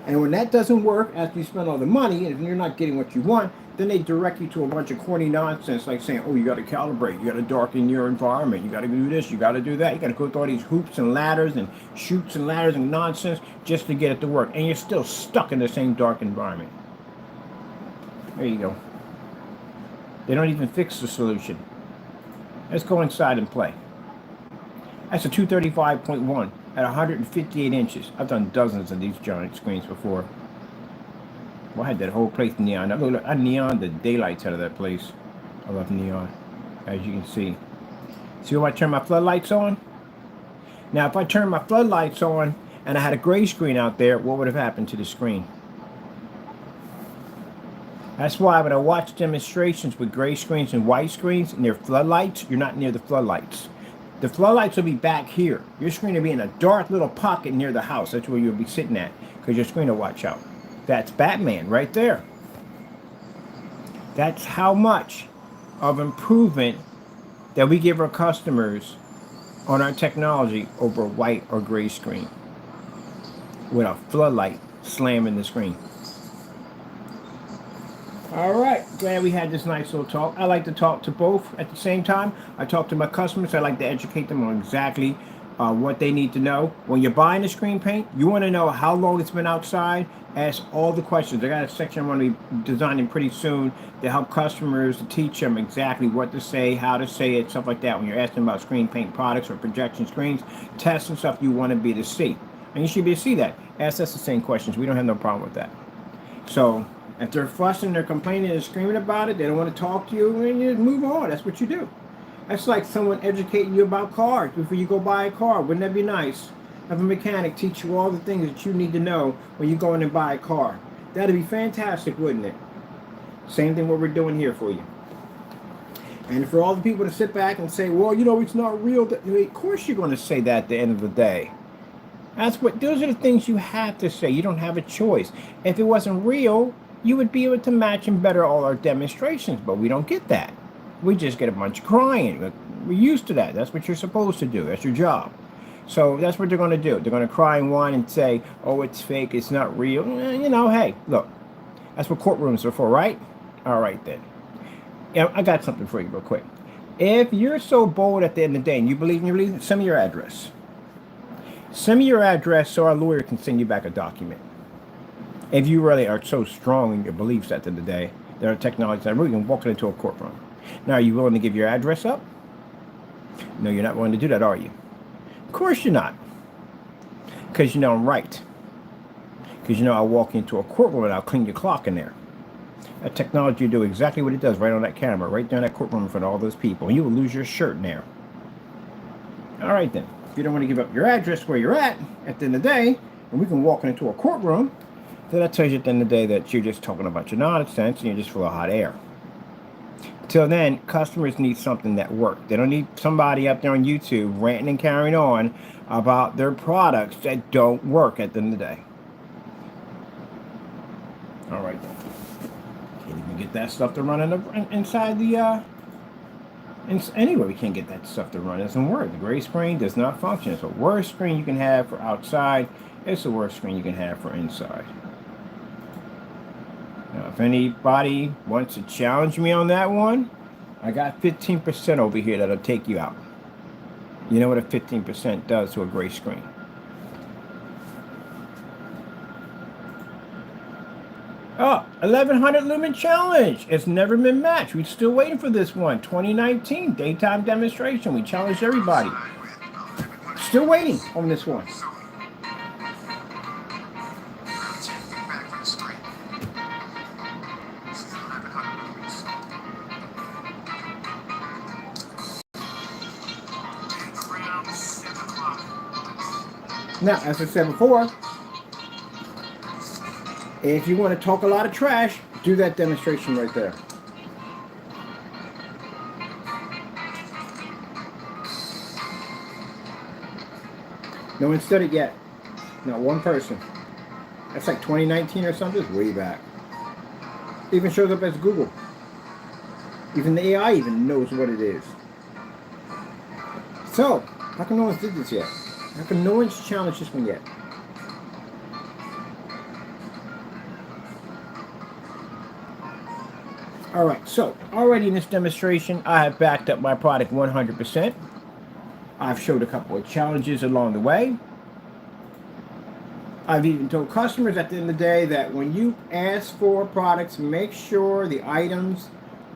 And when that doesn't work, after you spend all the money, and you're not getting what you want, then they direct you to a bunch of corny nonsense like saying, oh, you got to calibrate, you got to darken your environment, you got to do this, you got to do that, you got to go through all these hoops and ladders and chutes and ladders and nonsense just to get it to work. And you're still stuck in the same dark environment. There you go. They don't even fix the solution. Let's go inside and play. That's a 235.1 at 158 inches. I've done dozens of these giant screens before. Well, I had that whole place neon. Look, I neoned the daylights out of that place. I love neon, as you can see. See when I turn my floodlights on? Now, if I turn my floodlights on and I had a gray screen out there, what would have happened to the screen? That's why when I watch demonstrations with gray screens and white screens and their floodlights, you're not near the floodlights. The floodlights will be back here. Your screen will be in a dark little pocket near the house. That's where you'll be sitting at, because your screen will watch out. That's Batman right there. That's how much of improvement that we give our customers on our technology over a white or gray screen with a floodlight slamming the screen. All right, glad we had this nice little talk. I like to talk to both at the same time. I talk to my customers. I like to educate them on exactly what they need to know. When you're buying a screen paint, you want to know how long it's been outside. Ask all the questions. I got a section I'm going to be designing pretty soon to help customers, to teach them exactly what to say, how to say it, stuff like that. When you're asking about screen paint products or projection screens, tests and stuff you want to be able to see. And you should be able to see that. Ask us the same questions. We don't have no problem with that. So if they're fussing, they're complaining, and screaming about it, they don't want to talk to you, and you move on. That's what you do. That's like someone educating you about cars before you go buy a car. Wouldn't that be nice? Have a mechanic teach you all the things that you need to know when you go in and buy a car. That'd be fantastic, wouldn't it? Same thing what we're doing here for you. And for all the people to sit back and say, well, you know, it's not real. Of course you're going to say that at the end of the day. Those are the things you have to say. You don't have a choice. If it wasn't real, you would be able to match and better all our demonstrations, but we don't get that. We just get a bunch of crying. We're used to that. That's what you're supposed to do. That's your job. So that's what they're going to do. They're going to cry and whine and say, oh, it's fake, it's not real. You know, hey, look, that's what courtrooms are for, right? All right, then. Yeah, I got something for you real quick. If you're so bold at the end of the day and you believe, send me your address. Send me your address so our lawyer can send you back a document. If you really are so strong in your beliefs at the end of the day, there are technologies that really can walk into a courtroom. Now, are you willing to give your address up? No, you're not willing to do that, are you? Of course you're not. Because you know I'm right. Because you know I'll walk into a courtroom and I'll clean your clock in there. That technology will do exactly what it does right on that camera, right there in that courtroom in front of all those people. And you will lose your shirt now. All right then. If you don't want to give up your address where you're at the end of the day, and we can walk into a courtroom, then that tells you at the end of the day that you're just talking about your nonsense and you're just full of hot air. Till then, customers need something that works. They don't need somebody up there on YouTube ranting and carrying on about their products that don't work at the end of the day. All right then. Can't even get that stuff to run inside the anyway, we can't get that stuff to run. It doesn't work. The gray screen does not function. It's the worst screen you can have for outside. It's the worst screen you can have for inside. Now, if anybody wants to challenge me on that one, I got 15% over here that'll take you out. You know what a 15% does to a gray screen? Oh, 1100 lumen challenge. It's never been matched. We're still waiting for this one. 2019 daytime demonstration. We challenged everybody. Still waiting on this one. Now, as I said before, if you want to talk a lot of trash, do that demonstration right there. No one's studied yet. Not one person. That's like 2019 or something. It's way back. It even shows up as Google. Even the AI even knows what it is. So, how come no one's did this yet? How come no one's challenged this one yet? Alright, so already in this demonstration, I have backed up my product 100%. I've showed a couple of challenges along the way. I've even told customers at the end of the day that when you ask for products, make sure the items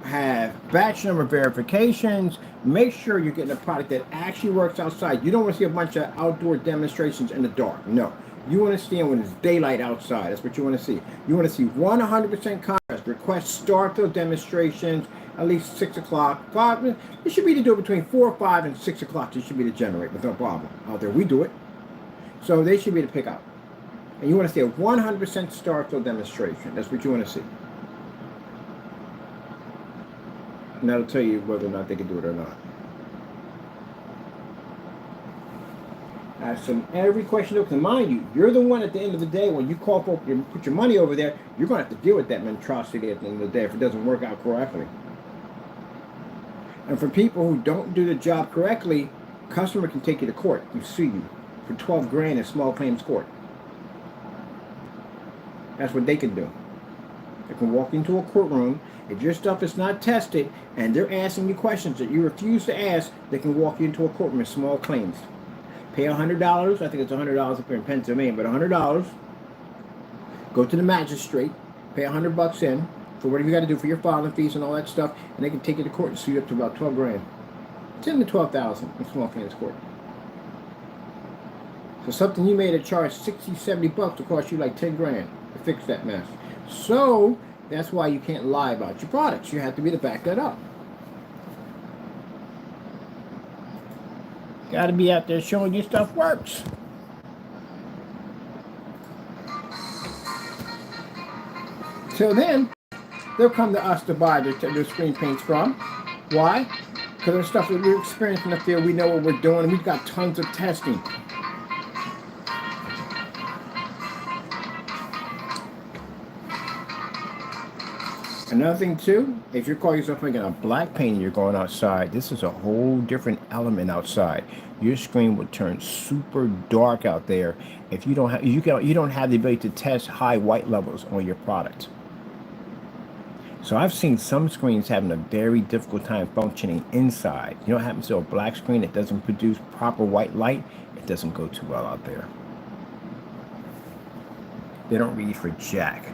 have batch number verifications. Make sure you're getting a product that actually works outside. You don't want to see a bunch of outdoor demonstrations in the dark. No. You want to stand when it's daylight outside. That's what you want to see. You want to see 100% contrast. Request start-fill demonstrations at least 6 o'clock. 5 minutes. It should be to do it between 4, 5, and 6 o'clock. It should be to generate with no problem. Out there, we do it. So they should be to pick up. And you want to see a 100% start-fill demonstration. That's what you want to see. And that'll tell you whether or not they can do it or not. Ask them every question. And mind you, you're the one at the end of the day, when you call for you put your money over there, you're going to have to deal with that monstrosity at the end of the day if it doesn't work out correctly. And for people who don't do the job correctly, customer can take you to court and sue you for 12 grand in small claims court. That's what they can do. They can walk into a courtroom. If your stuff is not tested and they're asking you questions that you refuse to ask, they can walk you into a courtroom in small claims. Pay $100. I think it's $100 up here in Pennsylvania, but $100. Go to the magistrate. Pay $100 in for whatever you got to do for your filing fees and all that stuff, and they can take you to court and sue you up to about 12 grand. 10 to 12,000 in small claims court. So something you made a charge 60, 70 bucks will cost you like 10 grand to fix that mess. So that's why you can't lie about your products. You have to be to back that up. Got to be out there showing your stuff works. Till then, they'll come to us to buy their screen paints from. Why? Because there's stuff that we're experiencing in the field. We know what we're doing. We've got tons of testing. Another thing too, if you call yourself making a black paint and you're going outside, this is a whole different element outside. Your screen will turn super dark out there if you don't have you don't have the ability to test high white levels on your product. So I've seen some screens having a very difficult time functioning inside. You know what happens to a black screen that doesn't produce proper white light? It doesn't go too well out there. They don't read for jack.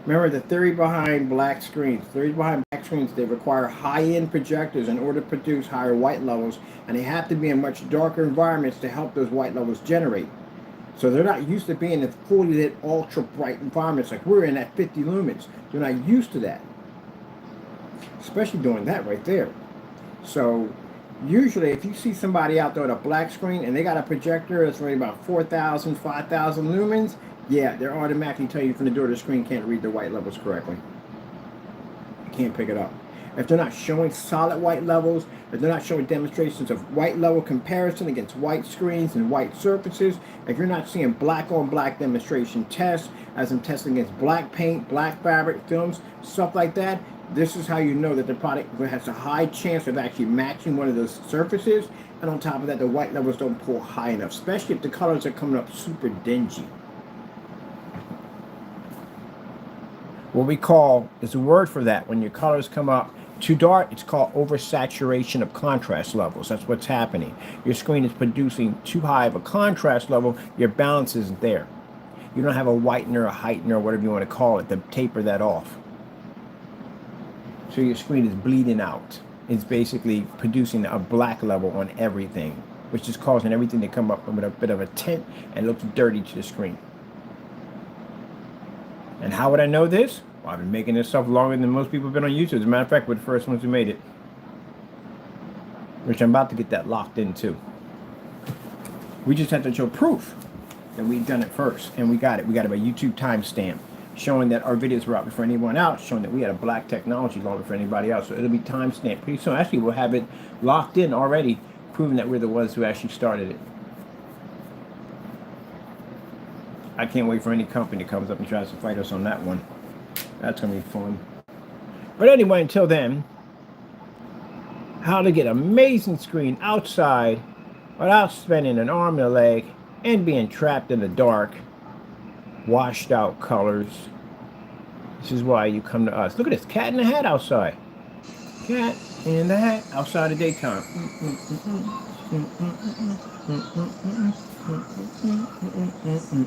Remember the theory behind black screens. The theory behind black screens, they require high-end projectors in order to produce higher white levels, and they have to be in much darker environments to help those white levels generate. So they're not used to being in fully lit, ultra bright environments like we're in at 50 lumens. They're not used to that, especially doing that right there. So usually if you see somebody out there with a black screen and they got a projector that's running about 4,000, 5,000 lumens, yeah, they're automatically telling you from the door the screen can't read the white levels correctly. You can't pick it up. If they're not showing solid white levels, if they're not showing demonstrations of white level comparison against white screens and white surfaces, if you're not seeing black on black demonstration tests, as in testing against black paint, black fabric, films, stuff like that, this is how you know that the product has a high chance of actually matching one of those surfaces. And on top of that, the white levels don't pull high enough, especially if the colors are coming up super dingy. What we call, there's a word for that, when your colors come up too dark, it's called oversaturation of contrast levels. That's what's happening. Your screen is producing too high of a contrast level, your balance isn't there. You don't have a whitener, a heightener, or whatever you want to call it, to taper that off. So your screen is bleeding out. It's basically producing a black level on everything, which is causing everything to come up with a bit of a tint and looks dirty to the screen. And how would I know this? Well, I've been making this stuff longer than most people have been on YouTube. As a matter of fact, we're the first ones who made it. Which I'm about to get that locked in too. We just had to show proof that we've done it first. And we got it. We got a YouTube timestamp showing that our videos were out before anyone else, showing that we had a black technology long before anybody else. So it'll be timestamped pretty soon. Actually, we'll have it locked in already, proving that we're the ones who actually started it. I can't wait for any company that comes up and tries to fight us on that one. That's going to be fun. But anyway, until then, how to get amazing screen outside without spending an arm and a leg and being trapped in the dark, washed out colors. This is why you come to us. Look at this, cat in the hat outside. Cat in the hat outside the daytime.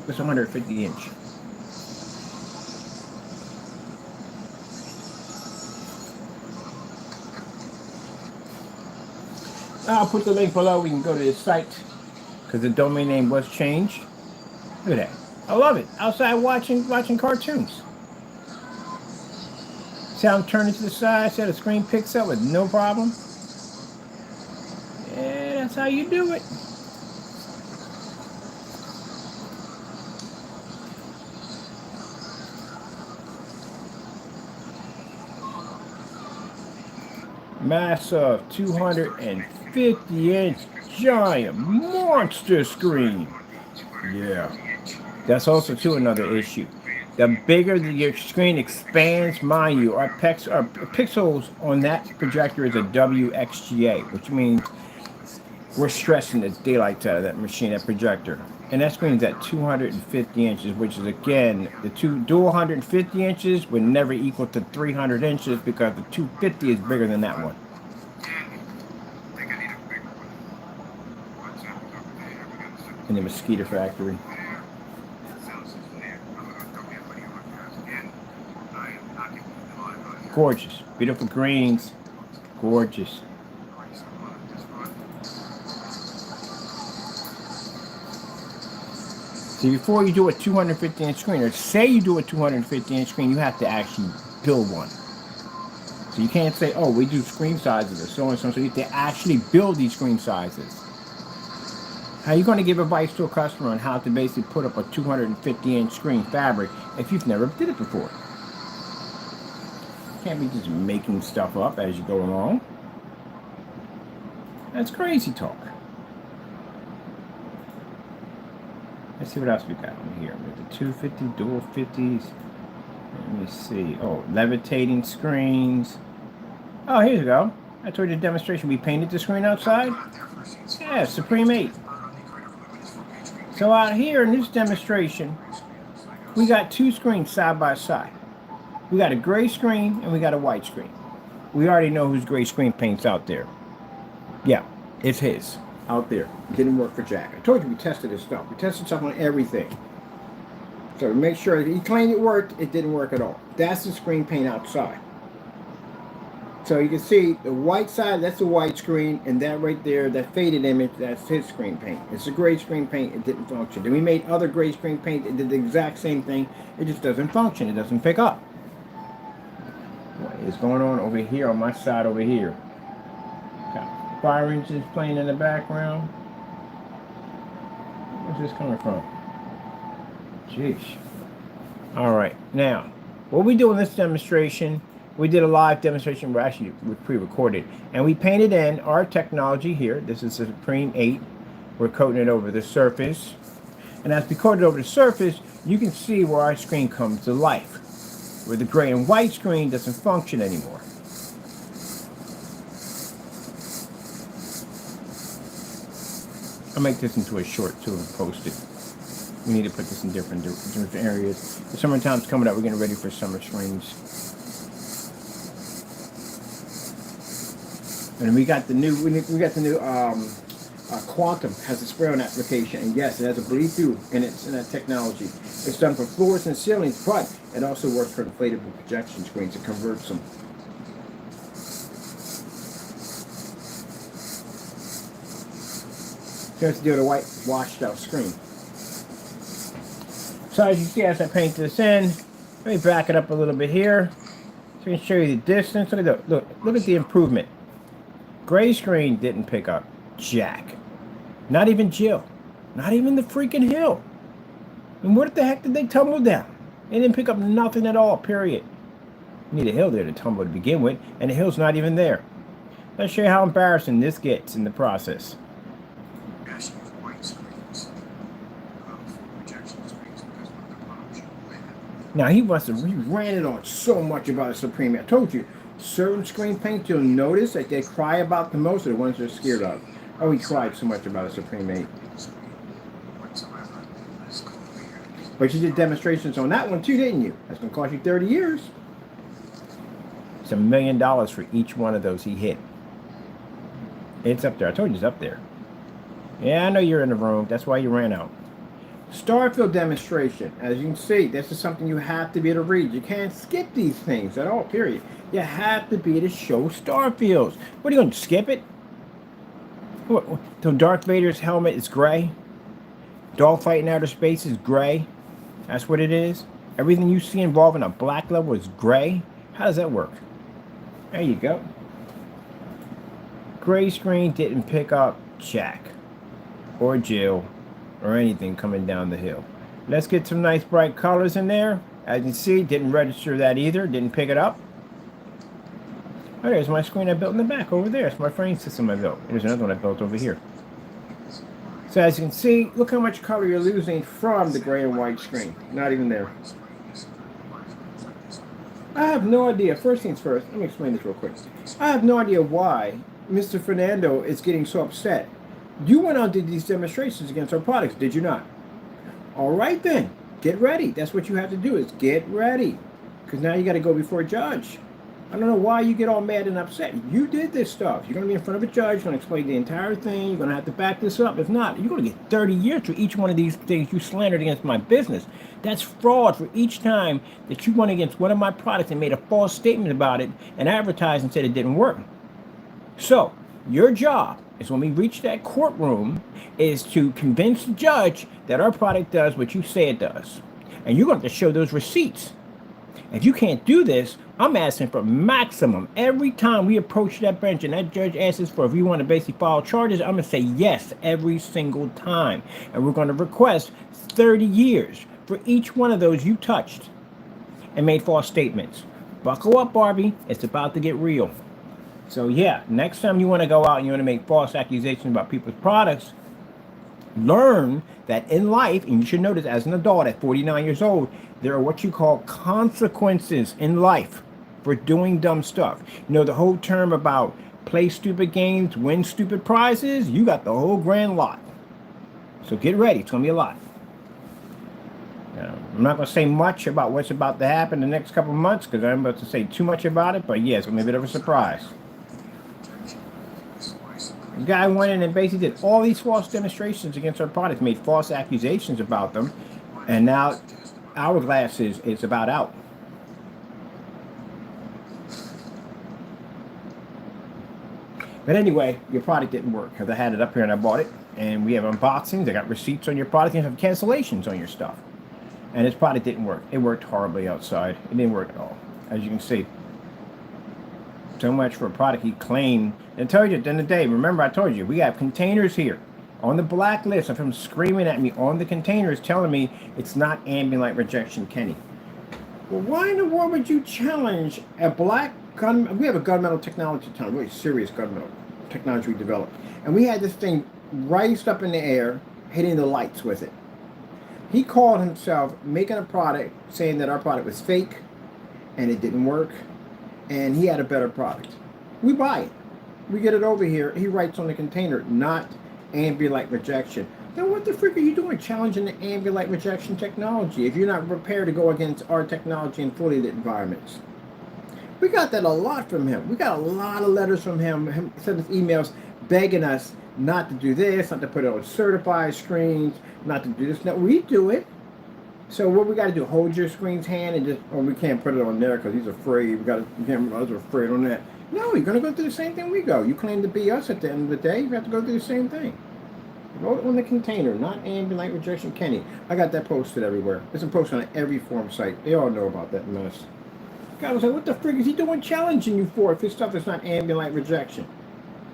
It's 150 inch. I'll put the link below. We can go to this site because the domain name was changed. Look at that. I love it. Outside watching cartoons. See how I'm turning to the side so the screen picks up with no problem? Yeah, that's how you do it. Massive 250-inch giant monster screen. Yeah. That's also too another issue. The bigger your screen expands, mind you, our pixels on that projector is a WXGA, which means we're stressing the daylight out of that machine, that projector. And that screen is at 250 inches, which is, again, the dual 150 inches would never equal to 300 inches because the 250 is bigger than that one. In the mosquito factory. Gorgeous. Beautiful greens. Gorgeous. See, before you do a 250-inch screen, or say you do a 250-inch screen, you have to actually build one. So you can't say, oh, we do screen sizes or so and so. So you have to actually build these screen sizes. How are you going to give advice to a customer on how to basically put up a 250-inch screen fabric if you've never did it before? You can't be just making stuff up as you go along. That's crazy talk. Let's see what else we got on here. With the 250 dual 50s. Let me see. Oh, levitating screens. Oh, here you go. I told you the demonstration. We painted the screen outside. Yeah, Supreme 8. So out here in this demonstration, we got two screens side by side. We got a gray screen and we got a white screen. We already know whose gray screen paint's out there. Yeah, it's his. Out there. Didn't work for Jack. I told you we tested this stuff. We tested stuff on everything. So make sure he claimed it worked, it didn't work at all. That's the screen paint outside. So you can see the white side, that's the white screen, and that right there, that faded image, that's his screen paint. It's a gray screen paint, it didn't function. Then we made other gray screen paint that did the exact same thing, it just doesn't function, it doesn't pick up. What is going on over here on my side over here? Got fire engines playing in the background. Where's this coming from? Jeez. Alright, now, what we do in this demonstration, we did a live demonstration, we pre-recorded, and we painted in our technology here. This is the Supreme 8. We're coating it over the surface. And as we coat it over the surface, you can see where our screen comes to life, where the gray and white screen doesn't function anymore. I'll make this into a short too and post it. We need to put this in different areas. The summertime's coming up, we're getting ready for summer screens. And we got the new, Quantum has a spray-on application, and yes, it has a bleed-through in that technology. It's done for floors and ceilings, but it also works for inflatable projection screens. It converts them. So it's to do with a white washed-out screen. So as you see, as I paint this in, let me back it up a little bit here, so I can show you the distance. Look at the improvement. Gray screen didn't pick up jack. Not even Jill. Not even the freaking hill. And what the heck did they tumble down? They didn't pick up nothing at all, period. You need a hill there to tumble to begin with, and the hill's not even there. Let's show you how embarrassing this gets in the process. Now he ran it on so much about a Supreme. I told you, certain screen paints you'll notice that they cry about the most are the ones they're scared of. Oh, he cried so much about a Supreme 8. But you did demonstrations on that one too, didn't you? That's going to cost you 30 years. It's $1 million for each one of those he hit. It's up there. I told you it's up there. Yeah, I know you're in the room. That's why you ran out. Starfield demonstration. As you can see, this is something you have to be able to read. You can't skip these things at all, period. You have to be able to show Starfields. What are you going to skip it? What, so Darth Vader's helmet is gray? Dogfight in outer space is gray? That's what it is? Everything you see involving a black level is gray? How does that work? There you go. Gray screen didn't pick up Jack or Jill or anything coming down the hill. Let's get some nice bright colors in there. As you can see, didn't register that either, didn't pick it up. Oh, there's my screen I built in the back over there. It's my frame system I built. There's another one I built over here. So as you can see, look how much color you're losing from the gray and white screen. Not even there. I have no idea. First things first, let me explain this real quick. I have no idea why Mr. Fernando is getting so upset. You went on to these demonstrations against our products, did you not? All right then, get ready. That's what you have to do, is get ready. Because now you got to go before a judge. I don't know why you get all mad and upset. You did this stuff. You're going to be in front of a judge. You're going to explain the entire thing. You're going to have to back this up. If not, you're going to get 30 years for each one of these things you slandered against my business. That's fraud for each time that you went against one of my products and made a false statement about it and advertised and said it didn't work. So, your job is when we reach that courtroom is to convince the judge that our product does what you say it does. And you're going to have to show those receipts. If you can't do this, I'm asking for maximum. Every time we approach that bench and that judge asks us for if we want to basically file charges, I'm going to say yes every single time. And we're going to request 30 years for each one of those you touched and made false statements. Buckle up, Barbie. It's about to get real. So yeah, next time you want to go out and you want to make false accusations about people's products, learn that in life, and you should know this as an adult at 49 years old, there are what you call consequences in life for doing dumb stuff. You know the whole term about play stupid games, win stupid prizes? You got the whole grand lot. So get ready. It's going to be a lot. I'm not going to say much about what's about to happen in the next couple of months because I'm about to say too much about it, but yeah, it's going to be a bit of a surprise. The guy went in and basically did all these false demonstrations against our products, made false accusations about them, and now hourglass is about out. But anyway, your product didn't work because I had it up here and I bought it. And we have unboxings. I got receipts on your product. You have cancellations on your stuff. And this product didn't work. It worked horribly outside. It didn't work at all. As you can see. So much for a product he claimed. And I told you at the end of the day, remember I told you, we have containers here on the blacklist of him screaming at me on the containers telling me it's not ambient light rejection, Kenny. Well, why in the world would you challenge a black gun? We have a gunmetal technology, really serious gunmetal technology we developed. And we had this thing raised up in the air, hitting the lights with it. He called himself making a product, saying that our product was fake, and it didn't work, and he had a better product. We buy it. We get it over here. He writes on the container, not ambient light rejection. Then what the frick are you doing challenging the ambient light rejection technology if you're not prepared to go against our technology in fully lit environments? We got that a lot from him. We got a lot of letters from him sending us emails begging us not to do this, not to put it on certified screens, not to do this. No, we do it. So what we got to do? Hold your screen's hand and just, oh, we can't put it on there because he's afraid. Others are afraid on that. No, you're going to go through the same thing we go. You claim to be us at the end of the day. You have to go through the same thing. Wrote on the container, not ambient light rejection, Kenny. I got that posted everywhere. It's been posted on every forum site. They all know about that mess. God was like, what the frig is he doing challenging you for if his stuff is not ambient light rejection?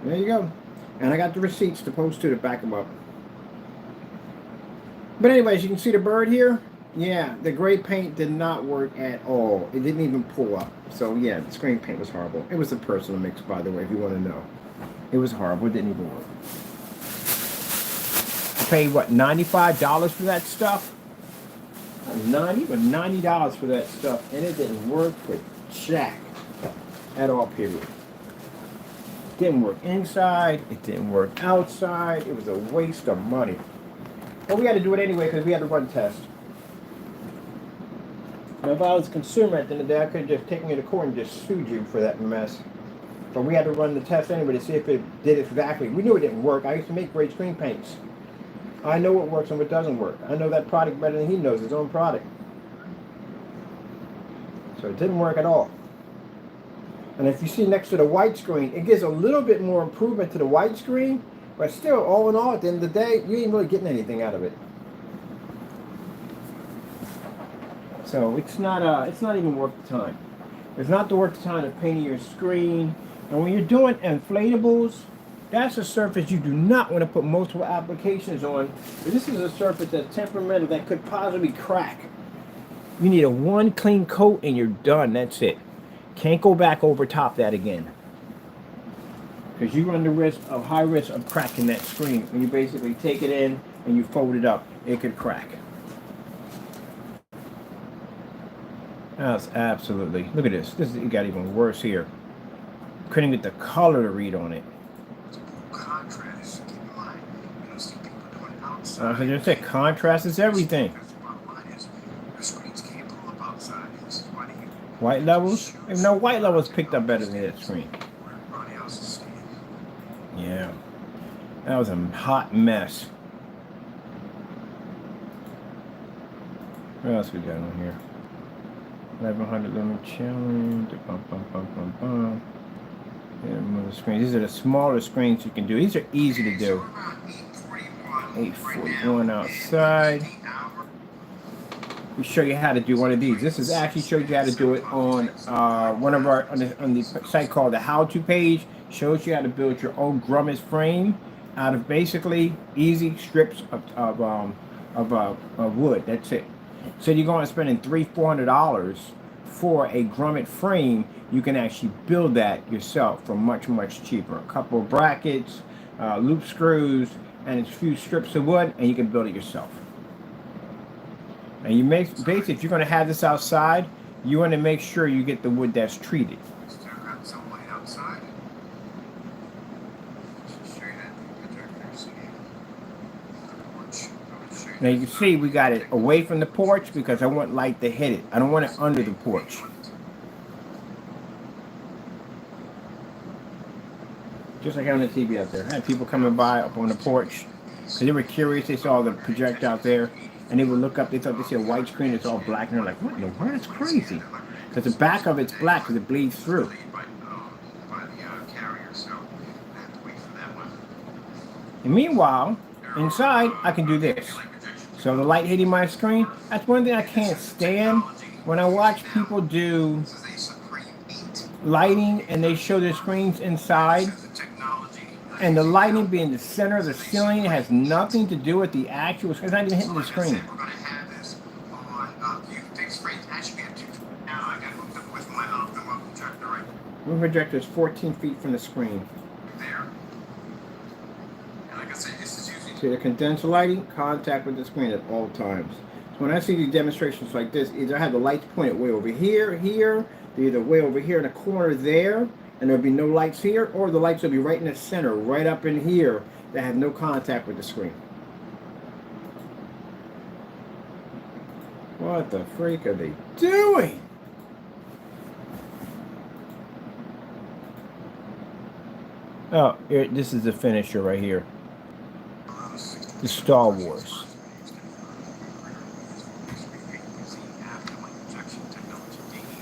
There you go. And I got the receipts to post to back them up. But anyways, you can see the bird here. Yeah, the gray paint did not work at all. It didn't even pull up. So yeah, the screen paint was horrible. It was a personal mix, by the way, if you want to know. It was horrible. It didn't even work. I paid, what, $95 for that stuff? $90 for that stuff, and it didn't work for jack at all, period. It didn't work inside. It didn't work outside. It was a waste of money. But we had to do it anyway because we had to run tests. Now, if I was a consumer at the end of the day, I could have just taken you to court and just sued you for that mess. But we had to run the test anyway to see if it did exactly. We knew it didn't work. I used to make great screen paints. I know what works and what doesn't work. I know that product better than he knows his own product. So it didn't work at all. And if you see next to the white screen, it gives a little bit more improvement to the white screen, but still, all in all, at the end of the day, you ain't really getting anything out of it. So it's not even worth the time. It's not worth the time of painting your screen. And when you're doing inflatables, that's a surface you do not want to put multiple applications on. This is a surface that's temperamental that could possibly crack. You need a one clean coat and you're done. That's it. Can't go back over top that again. Because you run the high risk of cracking that screen. When you basically take it in and you fold it up, it could crack. That's absolutely, look at this. It got even worse here. Couldn't get the color to read on it. Contrast. Keep in mind, you don't see people doing outside. I was just say contrast is everything. The screens can't pull up outside. This is why they White levels? No, white levels picked up better than that screen. where everybody else is seeing. Yeah. That was a hot mess. What else we got on here? 1100 limit challenge. Yeah, screens. These are the smaller screens you can do. These are easy to do. 841 outside. We show you how to do one of these. This is actually shows you how to do it on one of our on the site called the how-to page. Shows you how to build your own grommet frame out of basically easy strips of wood. That's it. So you're going to spend $300-400 for a grommet frame. You can actually build that yourself for much cheaper. A couple of brackets, loop screws, and a few strips of wood, and you can build it yourself. And you basically, if you're going to have this outside, you want to make sure you get the wood that's treated. Still got some light outside. Show you that projector. Now you can see we got it away from the porch because I want light to hit it. I don't want it under the porch. Just like on the TV out there. I had people coming by up on the porch because they were curious. They saw the projector out there. and they would look up, they thought they see a white screen, it's all black, and they're like, what in the world? It's crazy. Because the back of it's black because it bleeds through. And meanwhile, inside, I can do this. So the light hitting my screen, that's one thing I can't stand when I watch people do lighting and they show their screens inside. And the lighting being the center of the ceiling has nothing to do with the actual screen. It's not even hitting the screen. My projector is 14 feet from the screen. See the condensed lighting, contact with the screen at all times. So when I see these demonstrations like this, either I have the lights pointed way over here, they're either way over here in the corner there, and there'll be no lights here, or the lights will be right in the center, right up in here, that have no contact with the screen. What the freak are they doing? Oh, here, this is the finisher right here. The Star Wars.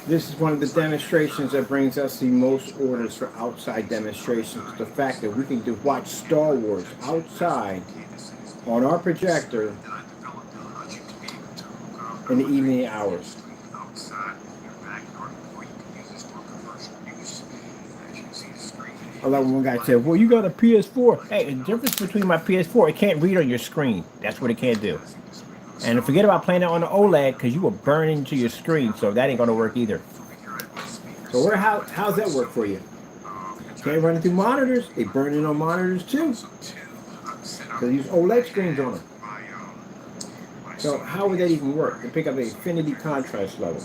This is one of the demonstrations that brings us the most orders for outside demonstrations. The fact that we can watch Star Wars outside on our projector in the evening hours. I love when one guy said, well, you got a PS4. Hey, the difference between my PS4, it can't read on your screen. That's what it can't do. And forget about playing it on the OLED because you will burn into your screen, so that ain't going to work either. So how's that work for you? Can't run it through monitors. They burn in on monitors too. So they use OLED screens on them. So how would that even work? To pick up an infinity contrast level.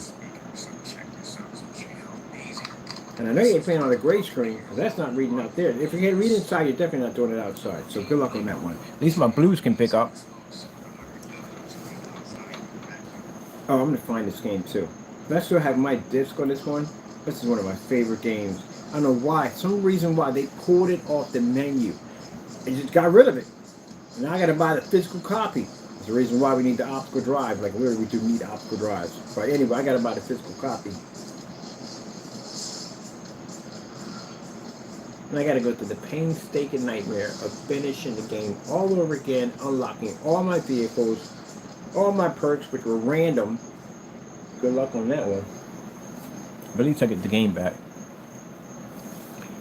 And I know you ain't playing on a gray screen, because that's not reading out there. If you can read inside, you're definitely not doing it outside. So good luck on that one. At least my blues can pick up. Oh, I'm going to find this game too. I still have my disc on this one. This is one of my favorite games. I don't know why. Some reason why they pulled it off the menu. They just got rid of it. And now I got to buy the physical copy. That's the reason why we need the optical drive. Like literally we do need optical drives. But anyway, I got to buy the physical copy. And I got to go through the painstaking nightmare of finishing the game all over again, unlocking all my vehicles, all my perks, which were random. Good luck on that one. But at least I get the game back.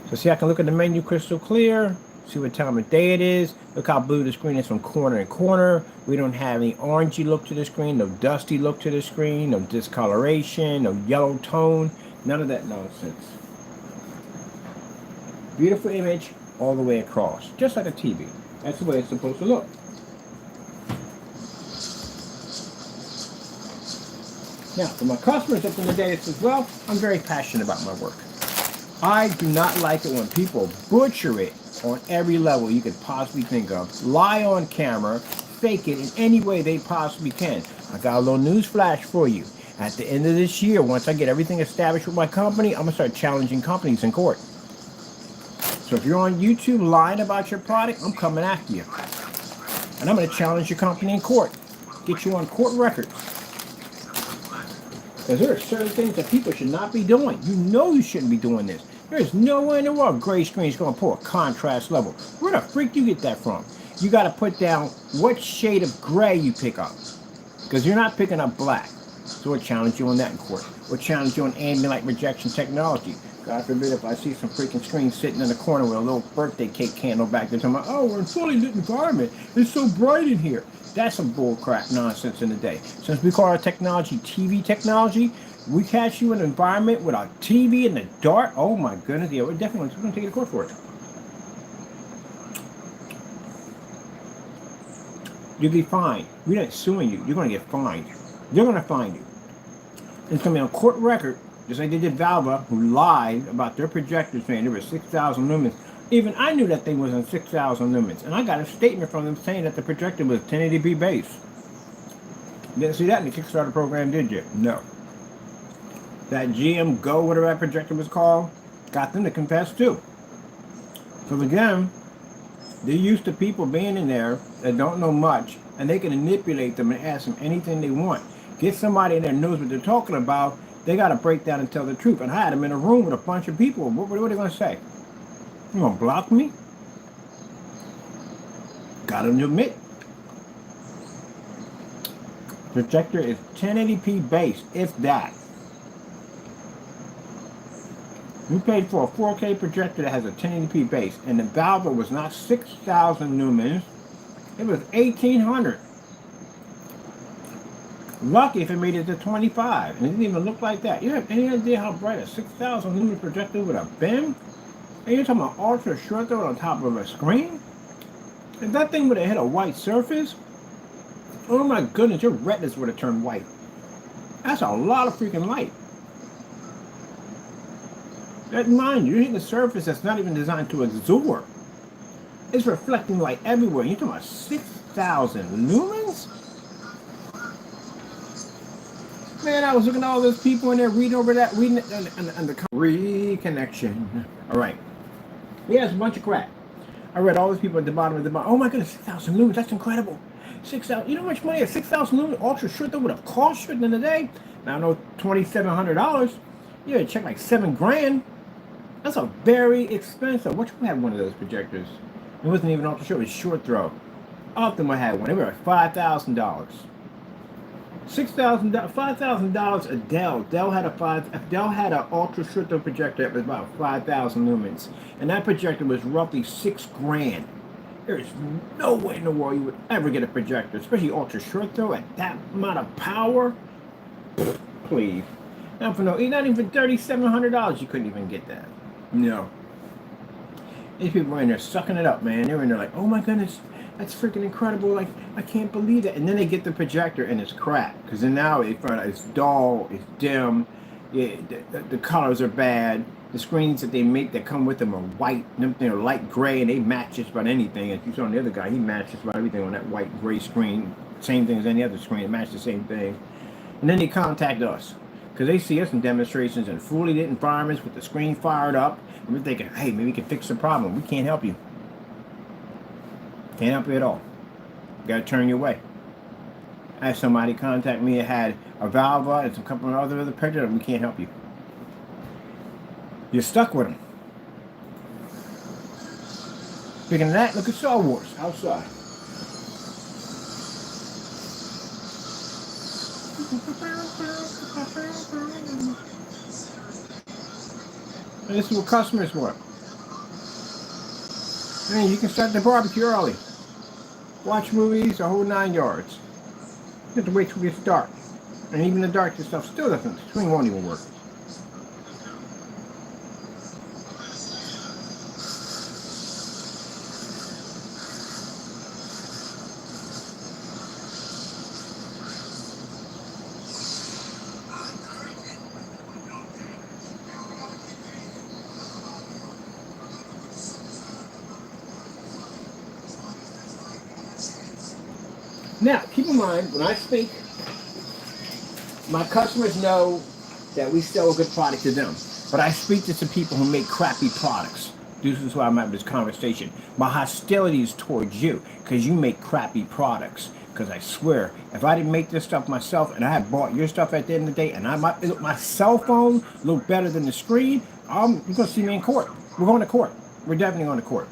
So see, I can look at the menu crystal clear, see what time of day it is. Look how blue the screen is from corner to corner. We don't have any orangey look to the screen, no dusty look to the screen, no discoloration, no yellow tone, none of that nonsense. Beautiful image all the way across, just like a TV. That's the way it's supposed to look. Now, for my customers at the end of the day as well, I'm very passionate about my work. I do not like it when people butcher it on every level you could possibly think of, lie on camera, fake it in any way they possibly can. I got a little news flash for you. At the end of this year, once I get everything established with my company, I'm going to start challenging companies in court. So if you're on YouTube lying about your product, I'm coming after you. And I'm going to challenge your company in court. Get you on court records. Because there are certain things that people should not be doing. You know you shouldn't be doing this. There's no way in the world gray screen is going to pull a contrast level. Where the freak do you get that from? You got to put down what shade of gray you pick up. Because you're not picking up black. So we'll challenge you on that in court. We'll challenge you on ambient light rejection technology. God forbid if I see some freaking screen sitting in the corner with a little birthday cake candle back there talking about, oh, we're in fully lit environment. It's so bright in here. That's some bullcrap nonsense in the day. Since we call our technology TV technology, we catch you in an environment with a TV in the dark. Oh my goodness, yeah, we're definitely going to take you to court for it. You'll be fined. We're not suing you. You're going to get fined. They're going to fine you. It's going to be on court record, just like they did Valva, who lied about their projectors saying there were 6,000 lumens. Even I knew that thing wasn't 6,000 lumens. And I got a statement from them saying that the projector was 1080p base. You didn't see that in the Kickstarter program, did you? No. That GM Go, whatever that projector was called, got them to confess too. So again, They're used to people being in there that don't know much, and they can manipulate them and ask them anything they want. Get somebody in there who knows what they're talking about. They got to break down and tell the truth. And I had them in a room with a bunch of people. What are they going to say? You going to block me? Got them to admit. Projector is 1080p base, if that. We paid for a 4K projector that has a 1080p base, and the valve was not 6,000 lumens, it was 1,800. Lucky if it made it to 25, and it didn't even look like that. You have any idea how bright a 6,000 lumen projector would have been? And you're talking about ultra short throw on top of a screen? If that thing would have hit a white surface, oh my goodness, your retinas would have turned white. That's a lot of freaking light. That mind you, you're hitting a surface that's not even designed to absorb. It's reflecting light everywhere. You're talking about 6,000 lumens? Man, I was looking at all those people in there reading over that, reading it on the reconnection. All right. Yeah, it's a bunch of crap. I read all those people at the bottom of the bottom. Oh my goodness, 6,000 lumens, that's incredible. 6,000, you know how much money a 6,000 lumen ultra short that would have cost you at the end of the day? Now I know $2,700. You had to check like $7,000. That's a very expensive. Which one had one of those projectors? It wasn't even ultra short, it was short throw. Optima had one. They were like $5,000. $6,000, $5,000 a Dell. Dell had an ultra short throw projector that was about 5,000 lumens, and that projector was roughly $6,000. There's no way in the world you would ever get a projector, especially ultra short throw at that amount of power. Please, not for not even for $3,700 you couldn't even get that. No. These people were in there sucking it up, man. They were in there like, oh my goodness, that's freaking incredible. Like, I can't believe that. And then they get the projector and it's crap. Because then now it's dull, it's dim, the colors are bad. The screens that they make that come with them are white, they're light gray, and they match just about anything. As you saw on the other guy, he matched just about everything on that white gray screen. Same thing as any other screen, it matched the same thing. And then they contact us. Because they see us in demonstrations in fully lit environments with the screen fired up. And we're thinking, hey, maybe we can fix the problem. We can't help you. Can't help you at all. Got to turn you away. I had somebody contact me that had a valve and some couple of other projectors, and we can't help you. You're stuck with them. Speaking of that, look at Star Wars outside. And this is what customers want. I mean, you can start the barbecue early. Watch movies, the whole 9 yards. You have to wait till it gets dark. And even the dark stuff still doesn't, the screen won't even work. Now, keep in mind, when I speak, my customers know that we sell a good product to them. But I speak to some people who make crappy products. This is why I'm having this conversation. My hostility is towards you, because you make crappy products. Because I swear, if I didn't make this stuff myself, and I had bought your stuff at the end of the day, and my cell phone looked better than the screen, you're going to see me in court. We're going to court. We're definitely going to court.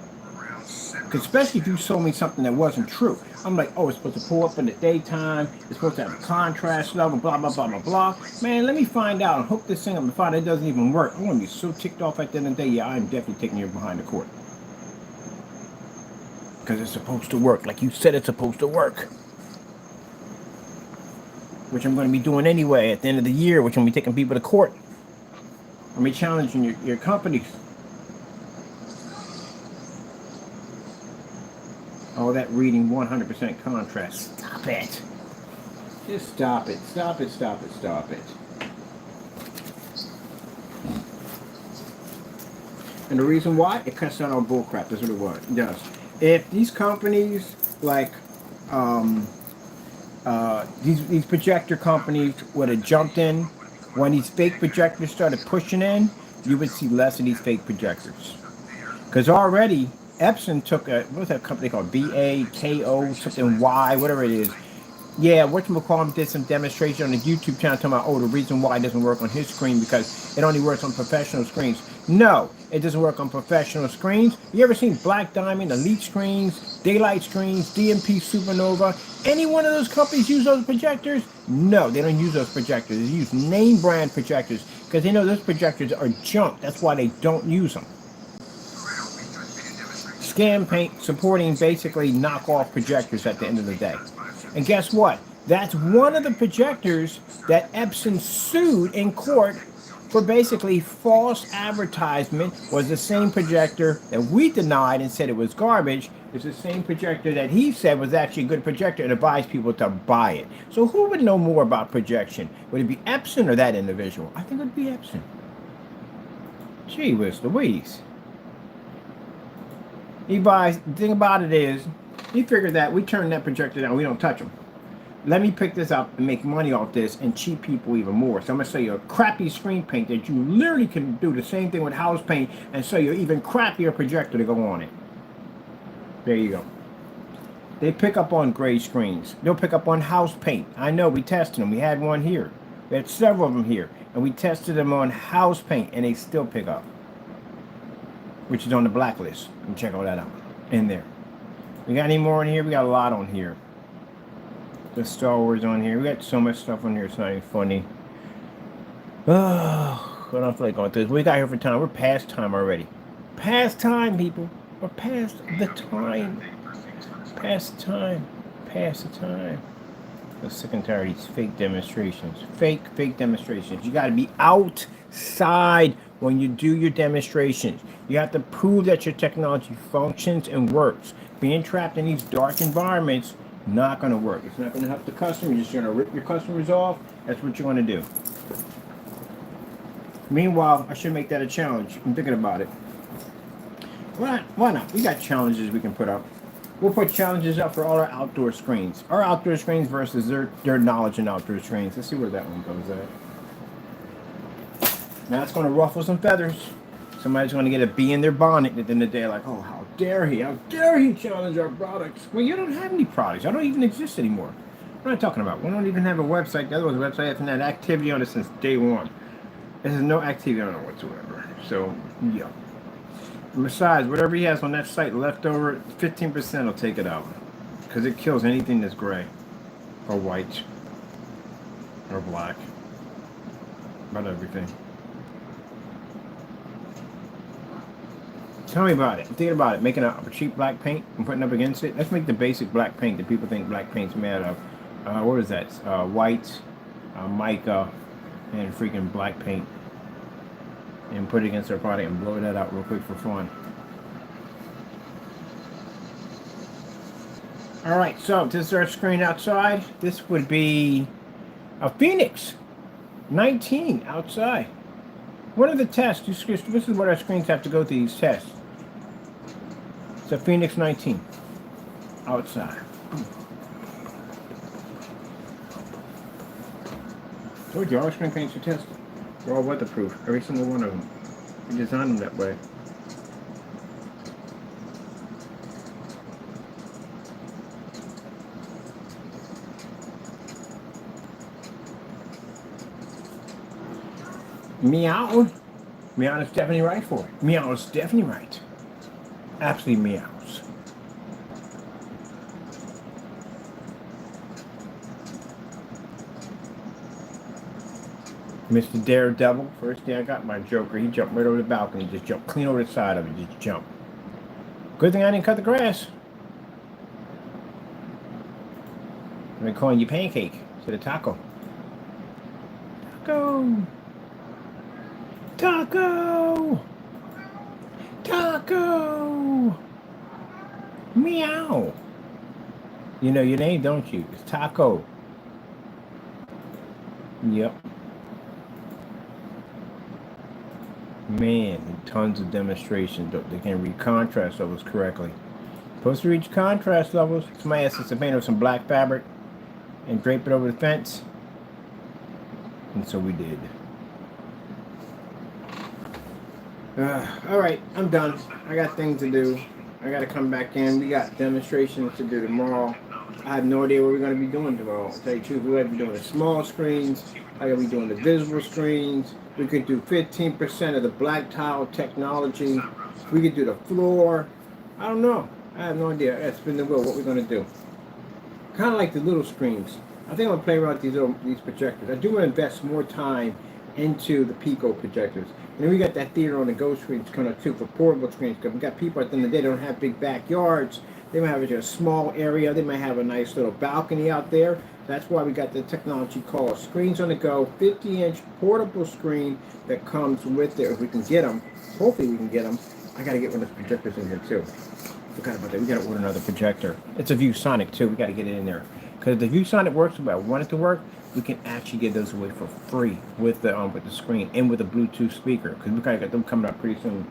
Especially if you sold me something that wasn't true. I'm like, oh, it's supposed to pull up in the daytime. It's supposed to have a contrast level, blah, blah, blah, blah, blah. Man, let me find out and hook this thing up and find out it doesn't even work. I'm going to be so ticked off at the end of the day. Yeah, I'm definitely taking you behind the court. Because it's supposed to work like you said it's supposed to work. Which I'm going to be doing anyway at the end of the year, which I'm going to be taking people to court. I'm going to be challenging your companies. Oh, that reading 100% contrast. Stop it. Just stop it. Stop it, stop it, stop it. And the reason why? It cuts down on bullcrap. That's what it does. If these companies, like these projector companies would have jumped in, when these fake projectors started pushing in, you would see less of these fake projectors. Because already, Epson took a, what's that company called? BAKO something Y, whatever it is. Yeah, whatchamacallit did some demonstration on the YouTube channel talking about, oh, the reason why it doesn't work on his screen because it only works on professional screens. No, it doesn't work on professional screens. You ever seen Black Diamond, Elite screens, Daylight screens, DMP Supernova? Any one of those companies use those projectors? No, they don't use those projectors. They use name brand projectors because they know those projectors are junk. That's why they don't use them. Scam paint supporting basically knockoff projectors at the end of the day. And guess what? That's one of the projectors that Epson sued in court for basically false advertisement. Was the same projector that we denied and said it was garbage. It's the same projector that he said was actually a good projector and advised people to buy it. So who would know more about projection? Would it be Epson or that individual? I think it would be Epson. Gee whiz Louise. He buys, the thing about it is, he figured that we turn that projector down, we don't touch them. Let me pick this up and make money off this and cheat people even more. So I'm going to sell you a crappy screen paint that you literally can do the same thing with house paint and sell you an even crappier projector to go on it. There you go. They pick up on gray screens. They'll pick up on house paint. I know, we tested them. We had one here. We had several of them here. And we tested them on house paint and they still pick up. Which is on the blacklist. You can check all that out in there. We got any more in here? We got a lot on here. The Star Wars on here. We got so much stuff on here. It's not even funny. Oh, I don't feel like going through this. We got here for time. We're past time already. Past time, people. We're past the time. Past time. Past the time. I'm sick and tired of these fake demonstrations. Fake demonstrations. You got to be outside when you do your demonstrations. You have to prove that your technology functions and works. Being trapped in these dark environments, not going to work. It's not going to help the customer. You're just going to rip your customers off. That's what you're going to do. Meanwhile, I should make that a challenge. I'm thinking about it. Why not? We got challenges we can put up. We'll put challenges up for all our outdoor screens. Our outdoor screens versus their knowledge in outdoor screens. Let's see where that one goes at. Now it's going to ruffle some feathers. Somebody's going to get a bee in their bonnet at the end of the day, like, oh, how dare he challenge our products. Well, you don't have any products. I don't even exist anymore. What am I talking about? We don't even have a website. The other one's a website hasn't had activity on it since day one. There's no activity on it whatsoever. So, yeah. And besides, whatever he has on that site left over, 15% will take it out. Because it kills anything that's gray. Or white. Or black. About everything. Tell me about it. I'm thinking about it. Making a cheap black paint and putting up against it. Let's make the basic black paint that people think black paint's made of. What is that? White, mica, and freaking black paint. And put it against our product and blow that out real quick for fun. Alright, so this is our screen outside. This would be a Phoenix 19 outside. What are the tests? This is what our screens have to go through, these tests. It's a Phoenix 19 outside. Told you, all screen paints are tested. They're all weatherproof, every single one of them. We designed them that way. Meow. Meow is definitely right for it. Meow is definitely right. Absolutely meows. Mr. Daredevil, first day I got my Joker, he jumped right over the balcony, just jumped clean over the side of it, just jumped. Good thing I didn't cut the grass. I've been calling you pancake instead of taco. Taco! Taco! Taco! Meow! You know your name, don't you? It's Taco. Yep. Man, tons of demonstrations. They can read contrast levels correctly. Supposed to reach contrast levels. Somebody asked us to paint with some black fabric and drape it over the fence. And so we did. Alright, I'm done. I got things to do. I got to come back in. We got demonstrations to do tomorrow. I have no idea what we're going to be doing tomorrow. To tell you the truth, we're going to be doing the small screens. I'm going to be doing the visible screens. We could do 15% of the black tile technology. We could do the floor. I don't know. I have no idea. That's been the will. What we're going to do. Kind of like the little screens. I think I'm going to play around with these projectors. I do want to invest more time into the Pico projectors. And then we got that theater on the go screens coming up too for portable screens. Because we got people at the end of the day that don't have big backyards. They might have a small area. They might have a nice little balcony out there. That's why we got the technology called Screens on the Go, 50-inch portable screen that comes with it. If we can get them, hopefully we can get them. I got to get one of those projectors in here too. Forgot about that. We got to order another projector. It's a ViewSonic too. We got to get it in there. Because the ViewSonic works the way I want it to work, we can actually get those away for free with the screen and with a Bluetooth speaker. Because we kind of got them coming up pretty soon.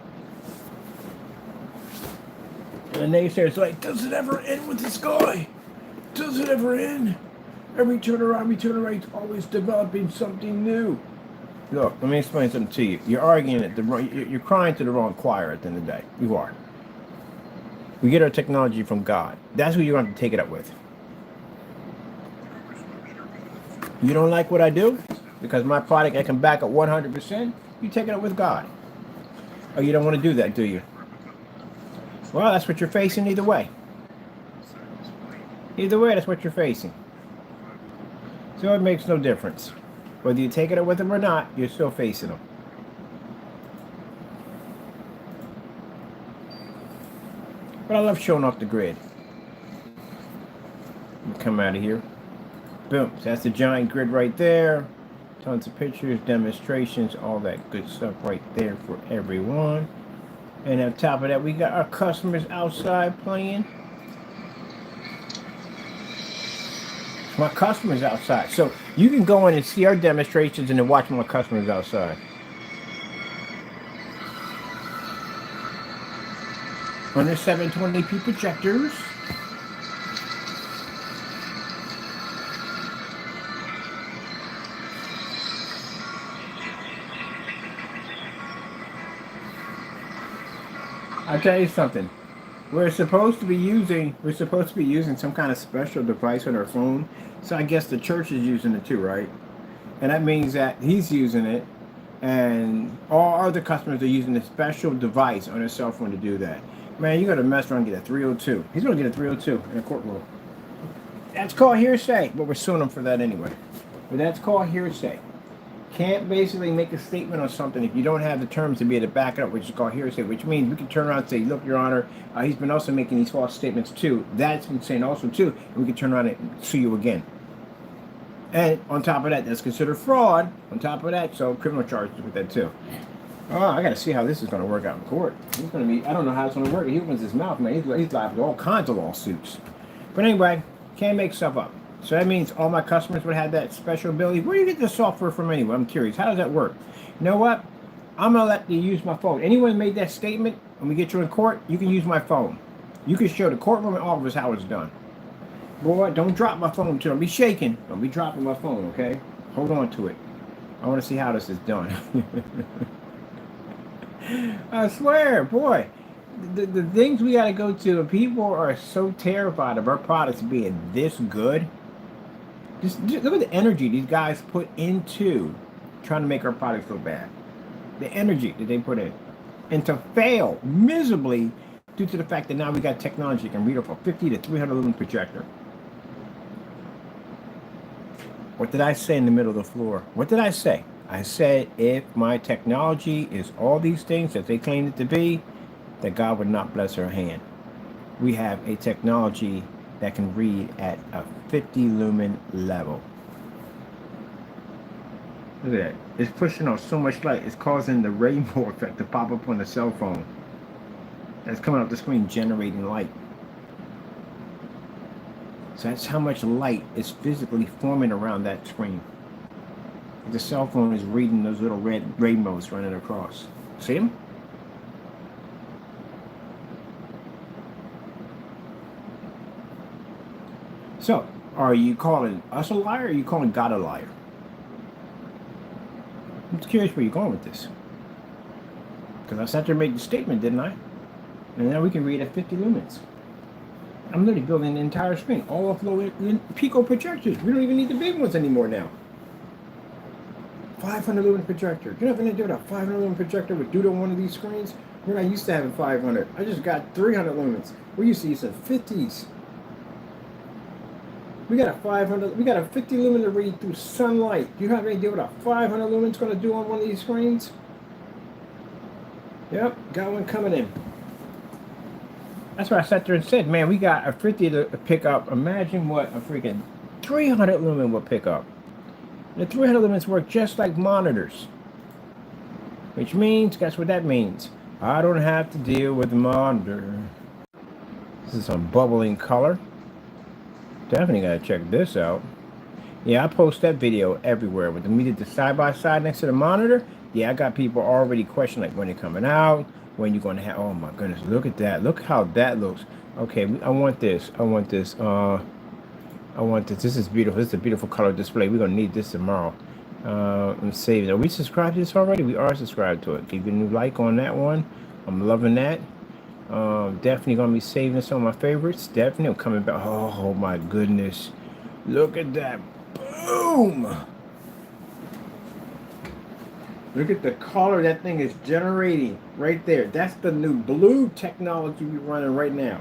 And the naysayers like, does it ever end with this guy? Does it ever end? Every turnaround, it's always developing something new. Look, let me explain something to you. You're arguing at the wrong, you're crying to the wrong choir at the end of the day. You are. We get our technology from God. That's who you're going to take it up with. You don't like what I do? Because my product I can back up 100%, you take it up with God. Oh, you don't want to do that, do you? Well, that's what you're facing either way. Either way, that's what you're facing. So it makes no difference. Whether you take it up with them or not, you're still facing them. But I love showing off the grid. Let me come out of here. Boom. So that's the giant grid right there. Tons of pictures, demonstrations, all that good stuff right there for everyone. And on top of that, we got our customers outside playing. My customers outside. So you can go in and see our demonstrations and then watch my customers outside. On their 720p projectors. I'll tell you something. We're supposed to be using some kind of special device on our phone. So I guess the church is using it too, right? And that means that he's using it and all other customers are using a special device on their cell phone to do that. Man, you gotta mess around and get a 302. He's gonna get a 302 in a courtroom. That's called hearsay, but we're suing him for that anyway. But that's called hearsay. Can't basically make a statement on something if you don't have the terms to be able to back it up, which is called hearsay, which means we can turn around and say, look, Your Honor, he's been also making these false statements too. That's been saying also too, and we can turn around and sue you again. And on top of that, that's considered fraud. On top of that, so criminal charges with that too. Oh, I got to see how this is going to work out in court. He's going to be, I don't know how it's going to work. He opens his mouth, man. He's liable to all kinds of lawsuits. But anyway, can't make stuff up. So that means all my customers would have that special ability. Where do you get this software from anyway? I'm curious. How does that work? You know what? I'm going to let you use my phone. Anyone made that statement, when we get you in court, you can use my phone. You can show the courtroom and all of us how it's done. Boy, don't drop my phone too. Don't be shaking. Don't be dropping my phone, okay? Hold on to it. I want to see how this is done. I swear, boy. The things we got to go to, people are so terrified of our products being this good. Just look at the energy these guys put into trying to make our products so bad. The energy that they put in. And to fail miserably due to the fact that now we got technology that can read off a 50 to 300 lumen projector. What did I say in the middle of the floor? What did I say? I said if my technology is all these things that they claim it to be, that God would not bless our hand. We have a technology that can read at a 50 lumen level. Look at that. It's pushing off so much light. It's causing the rainbow effect to pop up on the cell phone. That's coming off the screen, generating light. So that's how much light is physically forming around that screen. The cell phone is reading those little red rainbows running across. See them? So, are you calling us a liar or are you calling God a liar? I'm just curious where you're going with this. Because I sat there and made the statement, didn't I? And now we can read at 50 lumens. I'm literally building the entire screen, all off low Pico projectors. We don't even need the big ones anymore now. 500 lumen projector. You know what I'm going to do with a 500 lumen projector with due to one of these screens? We're not used to having 500. I just got 300 lumens. We're used to using 50s. We got a 500. We got a 50 lumen to read through sunlight. Do you have any idea what a 500 lumen's going to do on one of these screens? Yep, got one coming in. That's why I sat there and said, man, we got a 50 to pick up. Imagine what a freaking 300 lumen will pick up. The 300 lumens work just like monitors. Which means, guess what that means? I don't have to deal with the monitor. This is some bubbling color. Definitely gotta check this out. Yeah, I post that video everywhere with me did the side by side next to the monitor. Yeah, I got people already questioning like when they're coming out, when you're gonna have. Oh my goodness, look at that! Look how that looks. Okay, I want this. I want this. I want this. This is beautiful. This is a beautiful color display. We're gonna need this tomorrow. Let's save it. Are we subscribed to this already? We are subscribed to it. Give a new like on that one. I'm loving that. Definitely gonna be saving some of my favorites. Definitely I'm coming back. Oh my goodness. Look at that. Boom. Look at the color that thing is generating right there. That's the new blue technology we're running right now.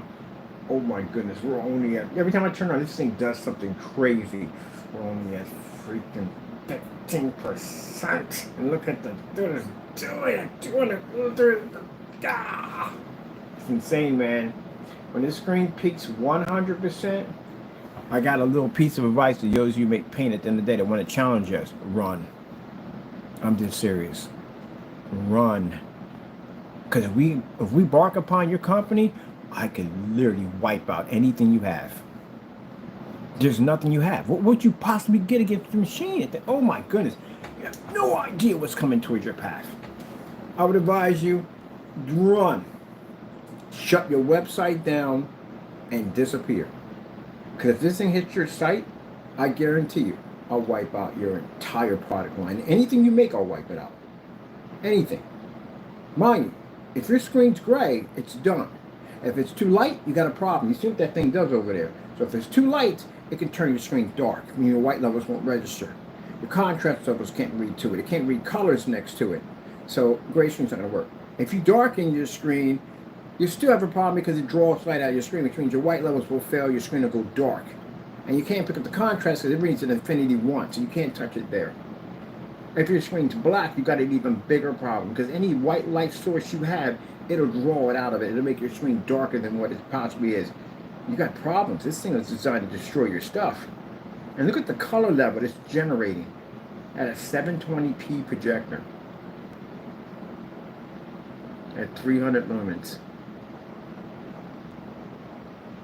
Oh my goodness, we're only at, every time I turn on, this thing does something crazy. We're only at freaking 15%. And look at the, doing it. It's insane, man. When this screen peaks 100%, I got a little piece of advice to those you make paint at the end of the day that want to challenge us. Run. I'm just serious. Run. Because if we bark upon your company, I can literally wipe out anything you have. There's nothing you have. What would you possibly get against the machine? Oh my goodness. You have no idea what's coming towards your path. I would advise you, run. Shut your website down and disappear. Because if this thing hits your site, I guarantee you, I'll wipe out your entire product line. Anything you make, I'll wipe it out. Anything. Mind you, if your screen's gray, it's done. If it's too light, you got a problem. You see what that thing does over there. So if it's too light, it can turn your screen dark. I mean, your white levels won't register. Your contrast levels can't read to it. It can't read colors next to it. So gray screen's not going to work. If you darken your screen, you still have a problem because it draws light out of your screen, which means your white levels will fail, your screen will go dark. And you can't pick up the contrast because it reads an infinity 1, so you can't touch it there. If your screen's black, you got an even bigger problem because any white light source you have, it'll draw it out of it. It'll make your screen darker than what it possibly is. You got problems. This thing is designed to destroy your stuff. And look at the color level it's generating at a 720p projector at 300 lumens.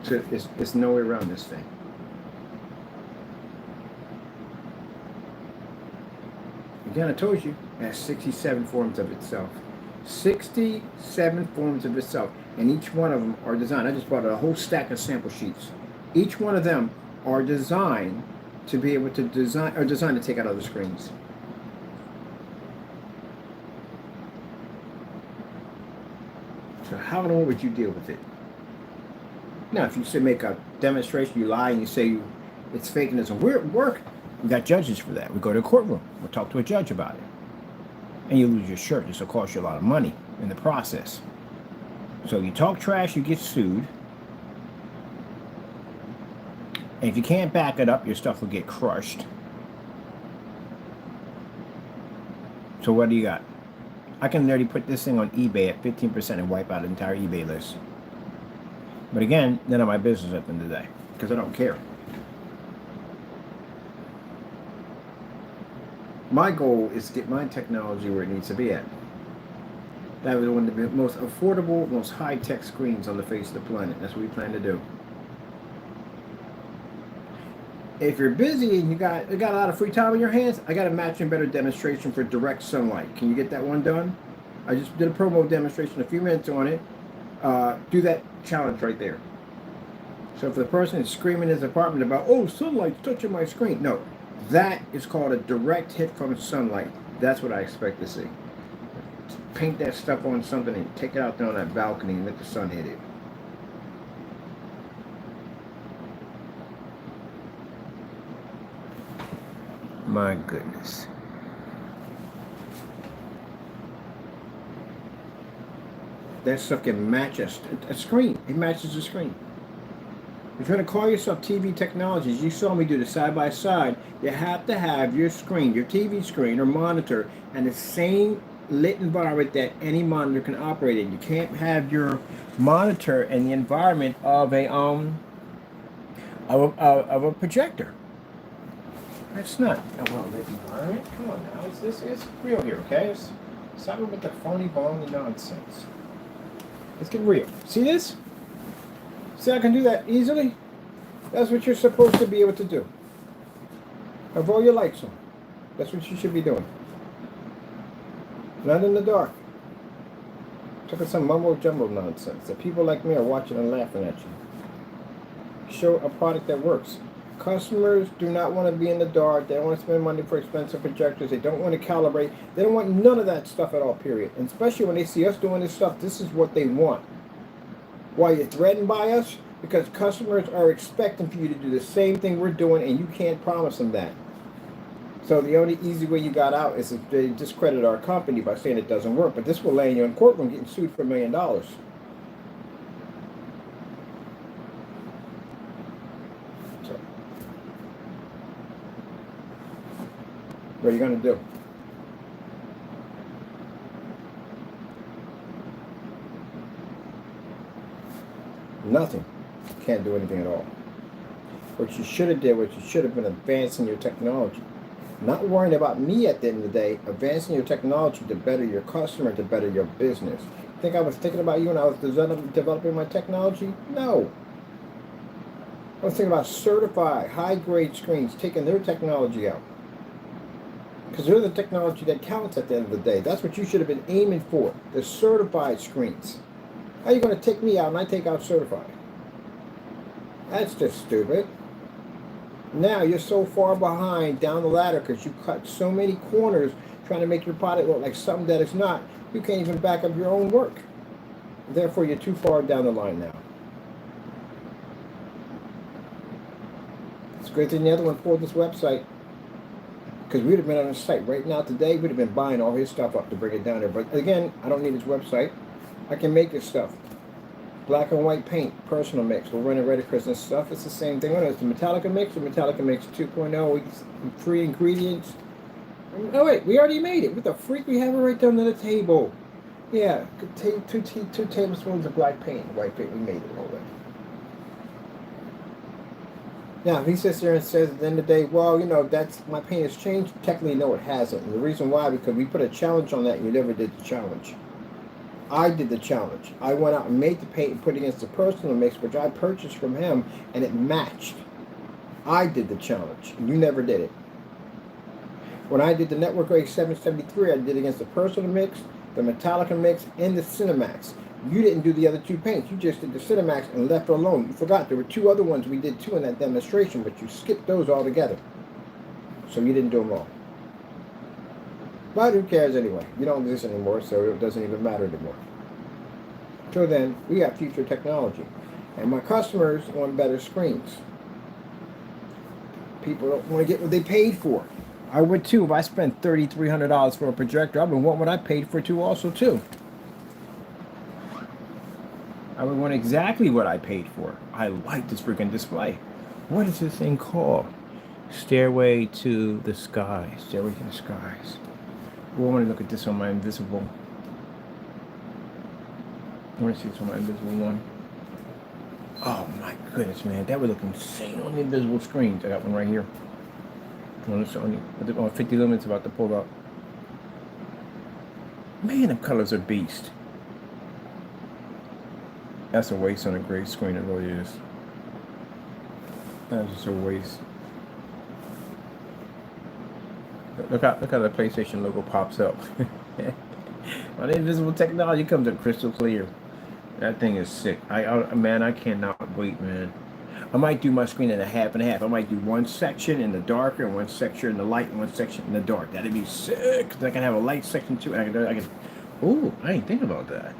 So it's no way around this thing. Again, I told you, it has 67 forms of itself. 67 forms of itself. And each one of them are designed. I just bought a whole stack of sample sheets. Each one of them are designed to be able to design, or designed to take out other screens. So how in the world would you deal with it? Now, if you say make a demonstration, you lie and you say it's fake and it doesn't work, we got judges for that. We go to a courtroom. We'll talk to a judge about it. And you lose your shirt. This will cost you a lot of money in the process. So you talk trash, you get sued. And if you can't back it up, your stuff will get crushed. So what do you got? I can literally put this thing on eBay at 15% and wipe out the entire eBay list. But again, none of my business at the end of the day, because I don't care. My goal is to get my technology where it needs to be at. That was one of the most affordable, most high-tech screens on the face of the planet. That's what we plan to do. If you're busy and you got a lot of free time on your hands, I got a matching better demonstration for direct sunlight. Can you get that one done? I just did a promo demonstration, a few minutes on it. Do that challenge right there. So if the person is screaming in his apartment about, oh, sunlight's touching my screen. No, that is called a direct hit from sunlight. That's what I expect to see. paint that stuff on something and take it out there on that balcony and let the sun hit it. My goodness. That stuff can match a screen. It matches the screen. If you're going to call yourself TV Technologies, you saw me do the side-by-side, you have to have your screen, your TV screen or monitor, and the same lit environment that any monitor can operate in. You can't have your monitor in the environment of a projector. That's not a well-lit environment. Come on now, it's real here, okay? Stop with the phony baloney nonsense. Let's get real. See this? See, I can do that easily. That's what you're supposed to be able to do. Have all your lights on. That's what you should be doing. Not in the dark. Look at some mumbo jumbo nonsense that people like me are watching and laughing at you. Show a product that works. Customers do not want to be in the dark. They don't want to spend money for expensive projectors. They don't want to calibrate. They don't want none of that stuff at all, period. And especially when they see us doing this stuff, this is what they want. Why you're threatened by us? Because customers are expecting for you to do the same thing we're doing, and you can't promise them that. So the only easy way you got out is to discredit our company by saying it doesn't work. But this will land you in courtroom getting sued for $1 million. So, what are you going to do? Nothing. Can't do anything at all. What you should have did, what you should have been advancing your technology. Not worrying about me at the end of the day, advancing your technology to better your customer, to better your business. Think I was thinking about you when I was developing my technology? No. I was thinking about certified, high-grade screens, taking their technology out. Because they're the technology that counts at the end of the day. That's what you should have been aiming for, the certified screens. How are you going to take me out and I take out certified? That's just stupid. Now you're so far behind down the ladder because you cut so many corners trying to make your product look like something that it's not. You can't even back up your own work. Therefore, you're too far down the line now. It's a good thing the other one pulled this website, because we'd have been on his site right now today. We'd have been buying all his stuff up to bring it down there. But again, I don't need his website. I can make this stuff. Black and white paint, personal mix. We're running Ready Christmas stuff. It's the same thing. It's the Metallica mix, the Metallica mix 2.0. Free ingredients. Oh wait, we already made it. What the freak? We have it right down to the table. Yeah, two tablespoons of black paint, white paint. We made it already. Now, if he sits there and says at the end of the day, well, you know, that's my paint has changed. Technically, no, it hasn't. And the reason why, because we put a challenge on that, and you never did the challenge. I did the challenge. I went out and made the paint and put it against the personal mix, which I purchased from him, and it matched. I did the challenge. You never did it. When I did the Network Grade 773, I did it against the personal mix, the Metallica mix, and the Cinemax. You didn't do the other two paints. You just did the Cinemax and left it alone. You forgot there were two other ones. We did two in that demonstration, but you skipped those altogether. So you didn't do them all. But who cares anyway? You don't exist anymore, so it doesn't even matter anymore. Until then, we got future technology. And my customers want better screens. People don't want to get what they paid for. I would too. If I spent $3,300 for a projector, I would want what I paid for too also too. I would want exactly what I paid for. I like this freaking display. What is this thing called? Stairway to the Skies. Stairway to the Skies. Oh, I want to look at this on my invisible. I want to see this on my invisible one. Oh my goodness, man. That would look insane on the invisible screens. I got one right here. On 50 lumens about to pull up. Man, the colors are beast. That's a waste on a great screen, it really is. That's just a waste. Look how the PlayStation logo pops up. On the invisible technology comes up crystal clear. That thing is sick. Man, I cannot wait, man. I might do my screen in a half and a half. I might do one section in the darker, one section in the light, and one section in the dark. That'd be sick. I can have a light section too. I can Oh, I didn't think about that.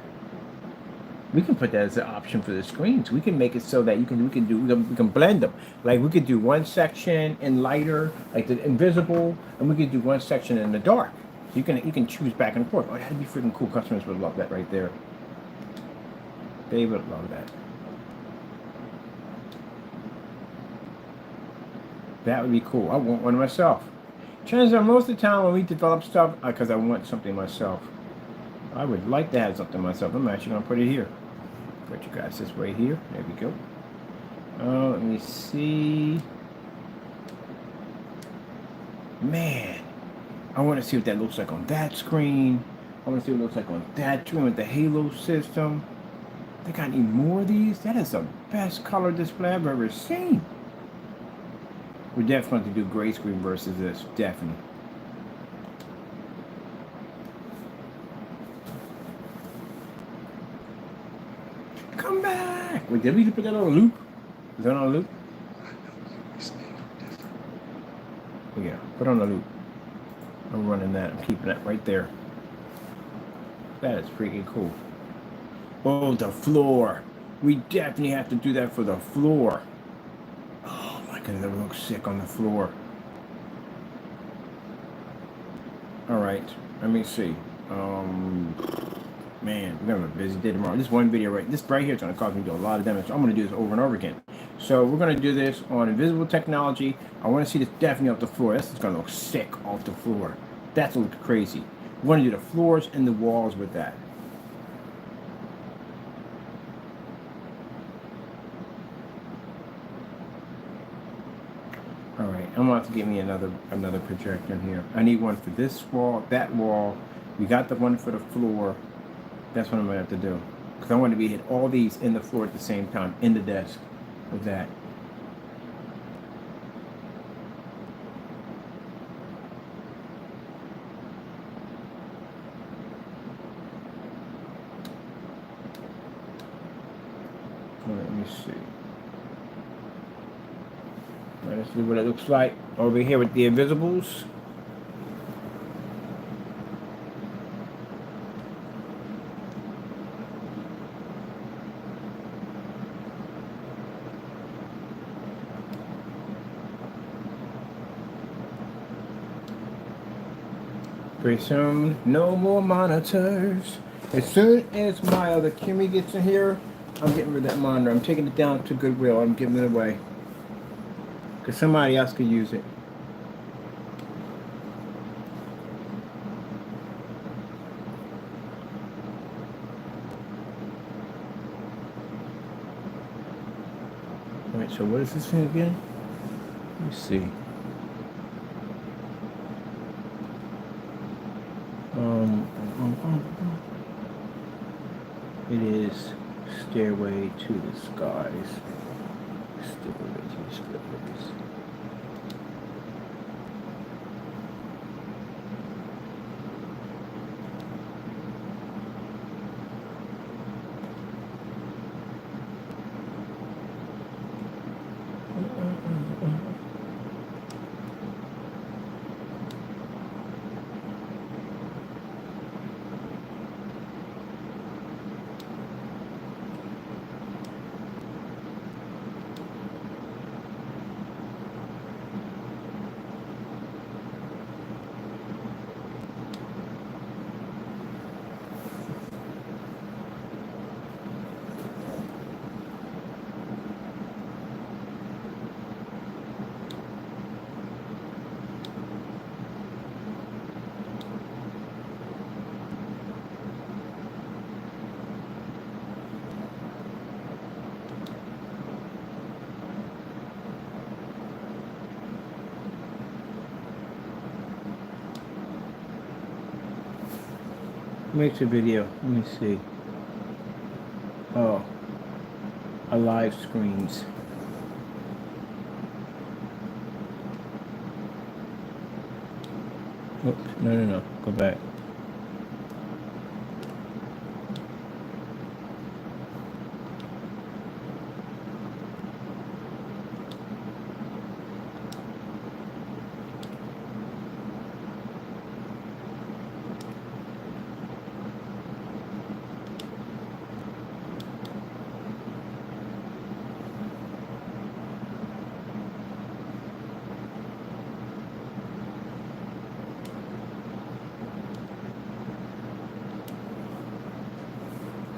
We can put that as an option for the screens. We can make it so that we can blend them. Like we could do one section in lighter, like the invisible, and we could do one section in the dark. So you can choose back and forth. Oh, that'd be freaking cool. Customers would love that right there. They would love that. That would be cool. I want one myself. Chances are most of the time when we develop stuff, because I want something myself. I would like to have something myself. I'm actually gonna put it here. Put you guys this way here. There we go. Let me see. Man, I want to see what that looks like on that screen. I want to see what it looks like on that screen with the halo system. They got any more of these? That is the best color display I've ever seen. We're definitely going to do gray screen versus this. Definitely. Come back! Wait, did we put that on a loop? Is that on a loop? Yeah, put on a loop. I'm running that. I'm keeping that right there. That is freaking cool. Oh, the floor. We definitely have to do that for the floor. Oh my goodness, that would look sick on the floor. Alright, let me see. Man, we're gonna have a busy day tomorrow. This one video this right here is gonna cause me to do a lot of damage. So I'm gonna do this over and over again. So we're gonna do this on invisible technology. I wanna see this definitely off the floor. This is gonna look sick off the floor. That's gonna look crazy. We're gonna do the floors and the walls with that. Alright, I'm gonna have to get me another projector in here. I need one for this wall, that wall. We got the one for the floor. That's what I'm gonna have to do. Because I want to be hit all these in the floor at the same time, in the desk with that. Let me see. Let's see what it looks like over here with the invisibles. Pretty soon, no more monitors. As soon as my other Kimmy gets in here, I'm getting rid of that monitor. I'm taking it down to Goodwill. I'm giving it away. Because somebody else could use it. Alright, so what is this thing again? Let me see. It is Stairway to the Skies. Stairway to the Skies. Makes a video. Let me see. Oh, a live screens. Oops, no. Go back.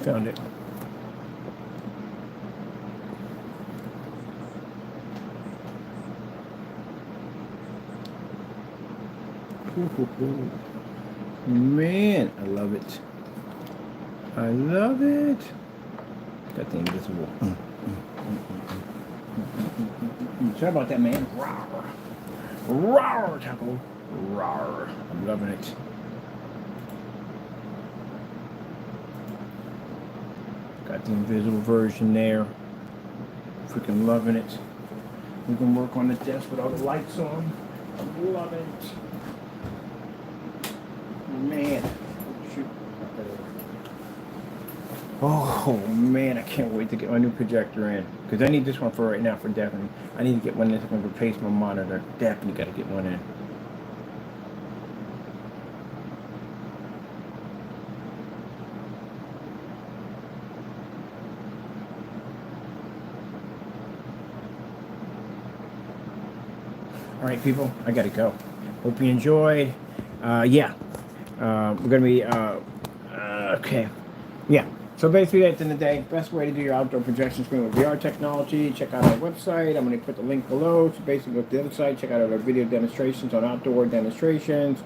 Found it. Ooh. Man, I love it. I love it. Got the invisible. Sorry about that, man. Rawr. Rawr, Taco. Rawr. I'm loving it. Got the invisible version there. Freaking loving it. We can work on the desk with all the lights on. I'm loving it. Man. Shoot. Oh man, I can't wait to get my new projector in. Because I need this one for right now, for definitely. I need to get one that's going to replace my monitor. Definitely got to get one in. All right, people, I got to go. Hope you enjoyed. Yeah. We're going to be, okay. Yeah. So basically, at the end of the day, best way to do your outdoor projection screen with VR technology, check out our website. I'm going to put the link below. So basically, go to the other side, check out our video demonstrations on outdoor demonstrations.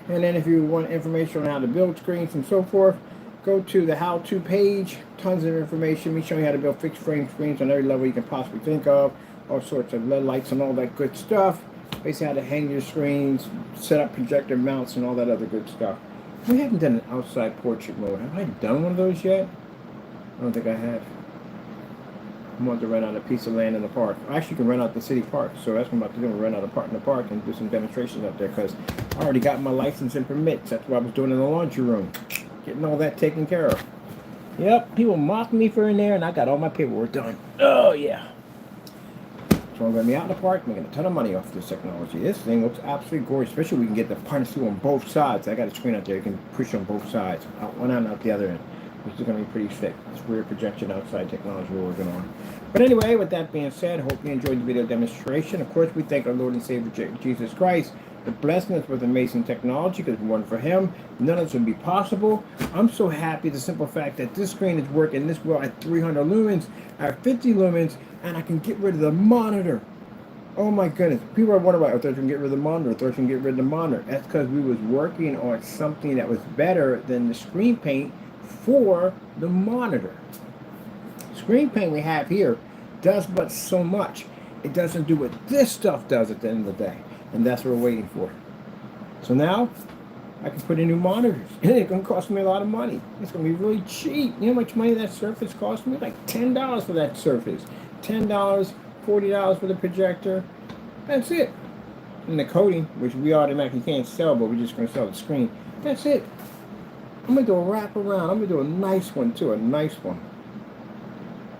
And then if you want information on how to build screens and so forth, go to the how-to page. Tons of information. We show you how to build fixed frame screens on every level you can possibly think of. All sorts of LED lights and all that good stuff. Basically, how to hang your screens, set up projector mounts, and all that other good stuff. We haven't done an outside portrait mode. Have I done one of those yet? I don't think I have. I want to rent out a piece of land in the park. I actually can rent out the city park, so that's what I'm about to do. Rent out a part in the park and do some demonstrations up there, because I already got my license and permits. That's what I was doing in the laundry room, getting all that taken care of. Yep, people mock me for in there, and I got all my paperwork done. Oh yeah. So I'm going to be out in the park making a ton of money off this technology. This thing looks absolutely gorgeous, especially we can get the punch through on both sides. I got a screen out there you can push on both sides, out one end, out the other end, which is going to be pretty thick. It's rear projection outside technology we're working on. But anyway, with that being said, hope you enjoyed the video demonstration. Of course, we thank our Lord and Savior Jesus Christ for blessing us with amazing technology, because if it weren't for Him, none of this would be possible. I'm so happy, the simple fact that this screen is working this well at 300 lumens, at 50 lumens, and I can get rid of the monitor. Oh my goodness. People are wondering why I thought you can get rid of the monitor. I thought you can get rid of the monitor. That's because we was working on something that was better than the screen paint for the monitor. Screen paint we have here does but so much. It doesn't do what this stuff does at the end of the day. And that's what we're waiting for. So now, I can put in new monitors. And it's going to cost me a lot of money. It's going to be really cheap. You know how much money that Surface cost me? Like $10 for that Surface. $10, $40 for the projector. That's it. And the coating, which we automatically can't sell, but we're just going to sell the screen. That's it. I'm going to do a wrap around. I'm going to do a nice one too. A nice one.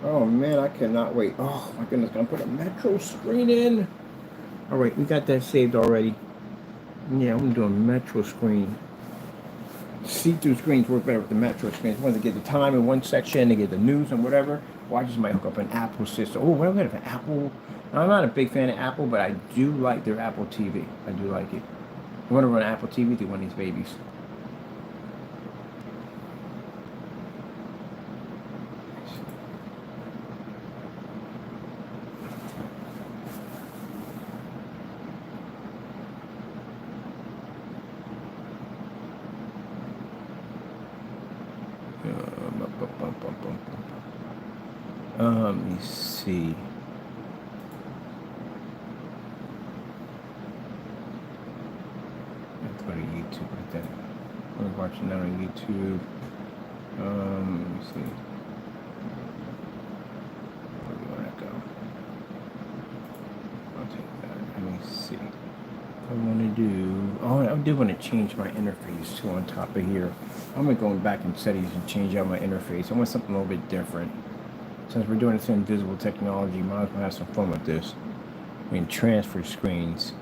Oh man, I cannot wait. Oh my goodness, I'm going to put a Metro screen in. Alright, we got that saved already. Yeah, I'm going to do a Metro screen. See-through screens work better with the Metro screens. I want to get the time in one section, to get the news and whatever. Or I just might hook up an Apple system. Oh, well, I'm going to have an Apple. I'm not a big fan of Apple, but I do like their Apple TV. I do like it. I want to run Apple TV through one of these babies. Let me see. Let's go to YouTube with that. We're watching that on YouTube. Let me see. Where do we want to go? I'll take that. Let me see. I want to do. Oh, I do want to change my interface too on top of here. I'm going to go back in settings and change out my interface. I want something a little bit different. Since we're doing this invisible technology, might as well have some fun with this. I mean, transfer screens.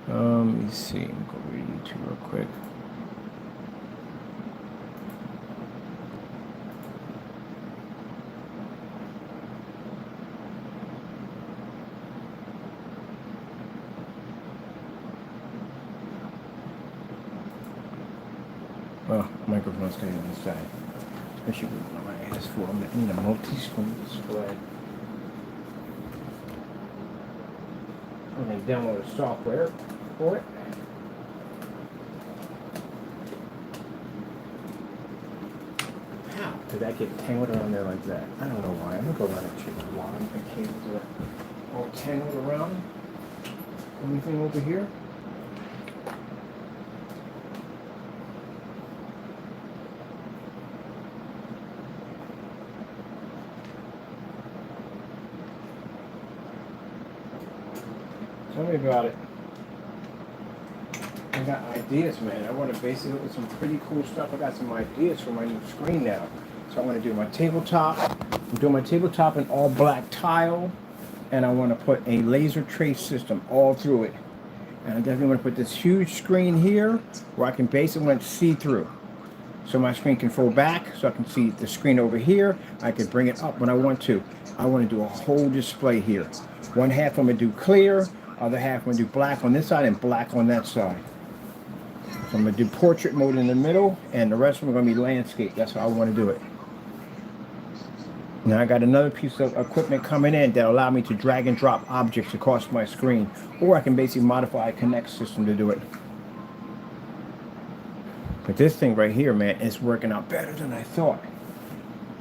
Let me see. Let me go over to YouTube real quick. Oh, microphone's staying on the side. I should be my ass for. I need a multi-screen display. I'm going to download the software for it. How did that get tangled around there like that? I don't know why. I'm going to go around and check why the cables are all tangled around. Anything over here? Tell me about it. I got ideas, man. I want to basically look at some pretty cool stuff. I got some ideas for my new screen now. So I want to do my tabletop. I'm doing my tabletop in all black tile. And I want to put a laser trace system all through it. And I definitely want to put this huge screen here where I can basically see through. So my screen can fold back so I can see the screen over here. I can bring it up when I want to. I want to do a whole display here. One half I'm going to do clear. Other half I'm going to do black on this side and black on that side. So I'm going to do portrait mode in the middle, and the rest of them are going to be landscape. That's how I want to do it. Now I got another piece of equipment coming in that allow me to drag and drop objects across my screen, or I can basically modify a Connect system to do it. But this thing right here, man, is working out better than I thought.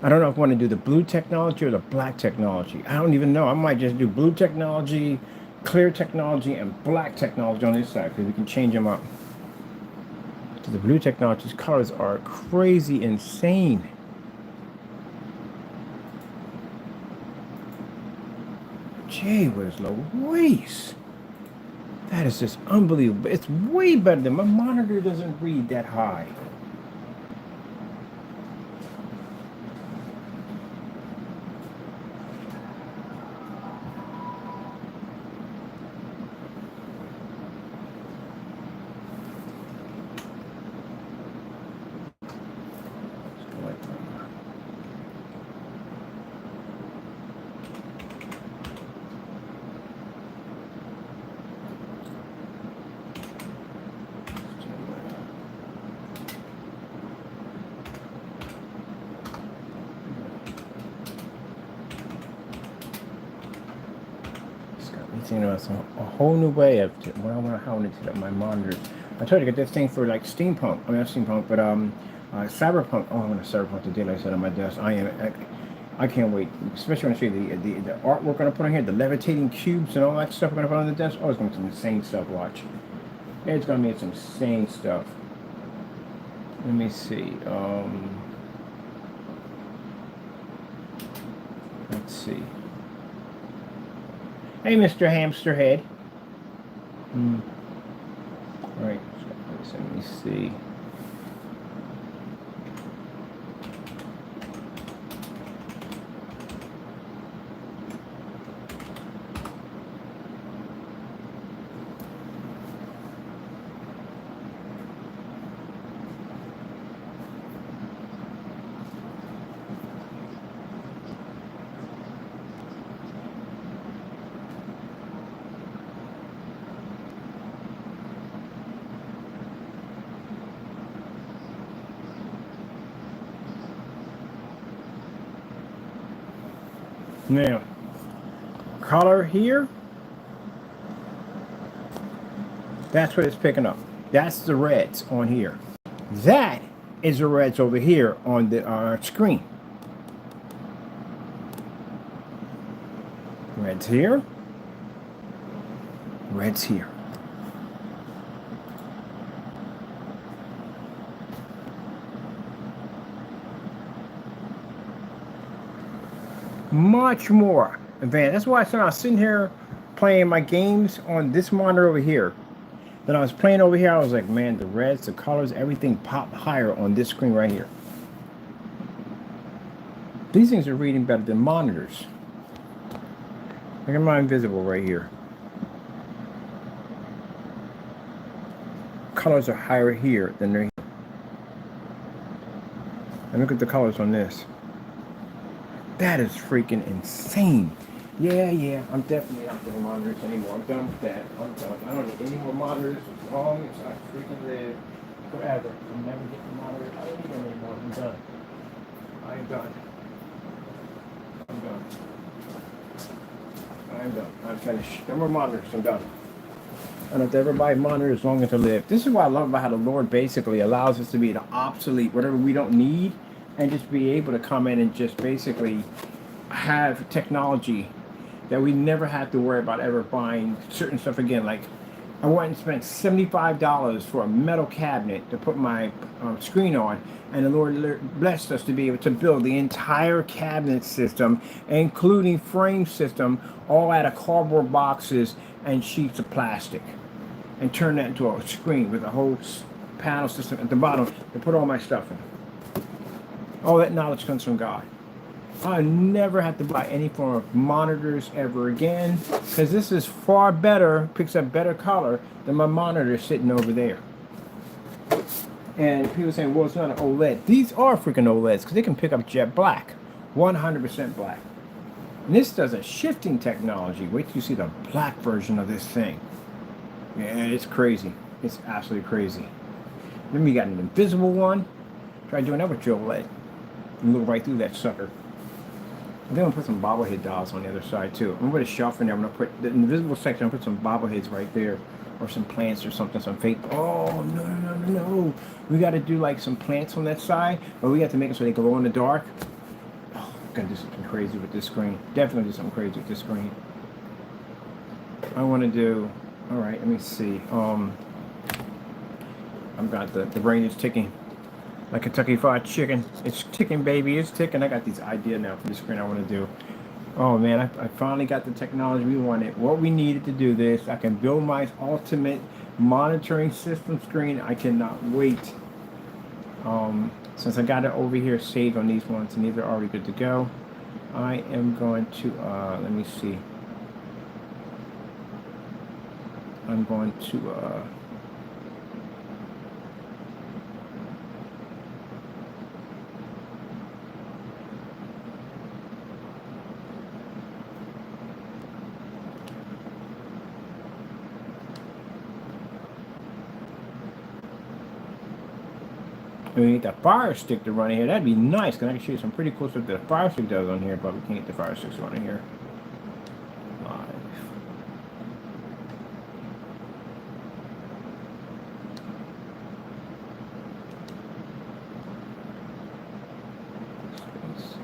I don't know if I want to do the blue technology or the black technology. I don't even know. I might just do blue technology, clear technology, and black technology on this side, because we can change them up. So the blue technology's colors are crazy insane. Gee whiz Louise. That is just unbelievable. It's way better than my monitor doesn't read that high. You know, it's a whole new way of how I want to set up my monitors. I tried to get this thing for like steampunk. I mean, not steampunk, but cyberpunk. Oh, I want to cyberpunk the day I set on my desk. I can't wait, especially when I see the artwork we're gonna put on here, the levitating cubes and all that stuff we're gonna put on the desk. Oh, it's gonna be some insane stuff. Watch, it's gonna be some insane stuff. Let me see. Let's see. Hey, Mr. Hamsterhead. All right, so let me see. Now, color here, that's what it's picking up. That's the reds on here. That is the reds over here on the screen. Reds here, reds here. Much more advanced. That's why I was sitting here playing my games on this monitor over here. Then I was playing over here. I was like, man, the reds, the colors, everything popped higher on this screen right here. These things are reading better than monitors. Look at my invisible right here. Colors are higher here than they're here. And look at the colors on this. That is freaking insane. Yeah, I'm definitely not doing monitors anymore. I'm done with that. I'm done. I don't need any more monitors as long as I freaking live forever. I'll never get the monitor. I don't need them anymore. I'm done. I'm done. I'm done. I'm done. I'm finished. No more monitors. I'm done. I don't have to ever buy monitors long as I live. This is what I love about how the Lord basically allows us to be to obsolete whatever we don't need and just be able to come in and just basically have technology that we never have to worry about ever buying certain stuff again. Like I went and spent $75 for a metal cabinet to put my screen on, and the Lord blessed us to be able to build the entire cabinet system, including frame system, all out of cardboard boxes and sheets of plastic, and turn that into a screen with a whole panel system at the bottom to put all my stuff in. All that knowledge comes from God. I never have to buy any form of monitors ever again, because this is far better, picks up better color than my monitor sitting over there. And people saying, well, it's not an OLED. These are freaking OLEDs, because they can pick up jet black, 100% black. And this does a shifting technology. Wait till you see the black version of this thing. Yeah, it's crazy. It's absolutely crazy. Then you got an invisible one. Try doing that with your OLED. You look right through that sucker. I'm going to put some bobblehead dolls on the other side too. I'm going to put a shelf in there. I'm going to put the invisible section. I'm going to put some bobbleheads right there, or some plants or something, some fake. Oh no! We got to do like some plants on that side, but we got to make it so they glow in the dark. Oh, I'm going to do something crazy with this screen. Definitely do something crazy with this screen. I want to do. All right, let me see. I've got the brain is ticking. Like Kentucky Fried Chicken. It's ticking, baby. It's ticking. I got these ideas now for the screen I want to do. Oh, man. I finally got the technology we wanted. What we needed to do this. I can build my ultimate monitoring system screen. I cannot wait. Since I got it over here saved on these ones, and these are already good to go, I am going to, let me see. I'm going to, we need the fire stick to run in here. That'd be nice, because I can show you some pretty cool stuff that the fire stick does on here, but we can't get the fire sticks running here. Live. Space.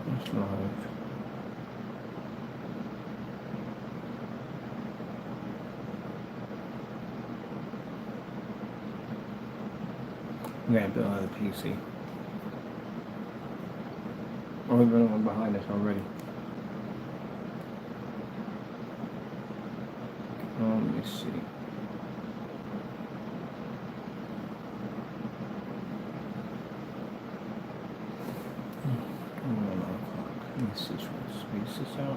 That's live. We gotta build another PC. Oh, we've been one behind us already. Let me see. Let me see, try to space this out.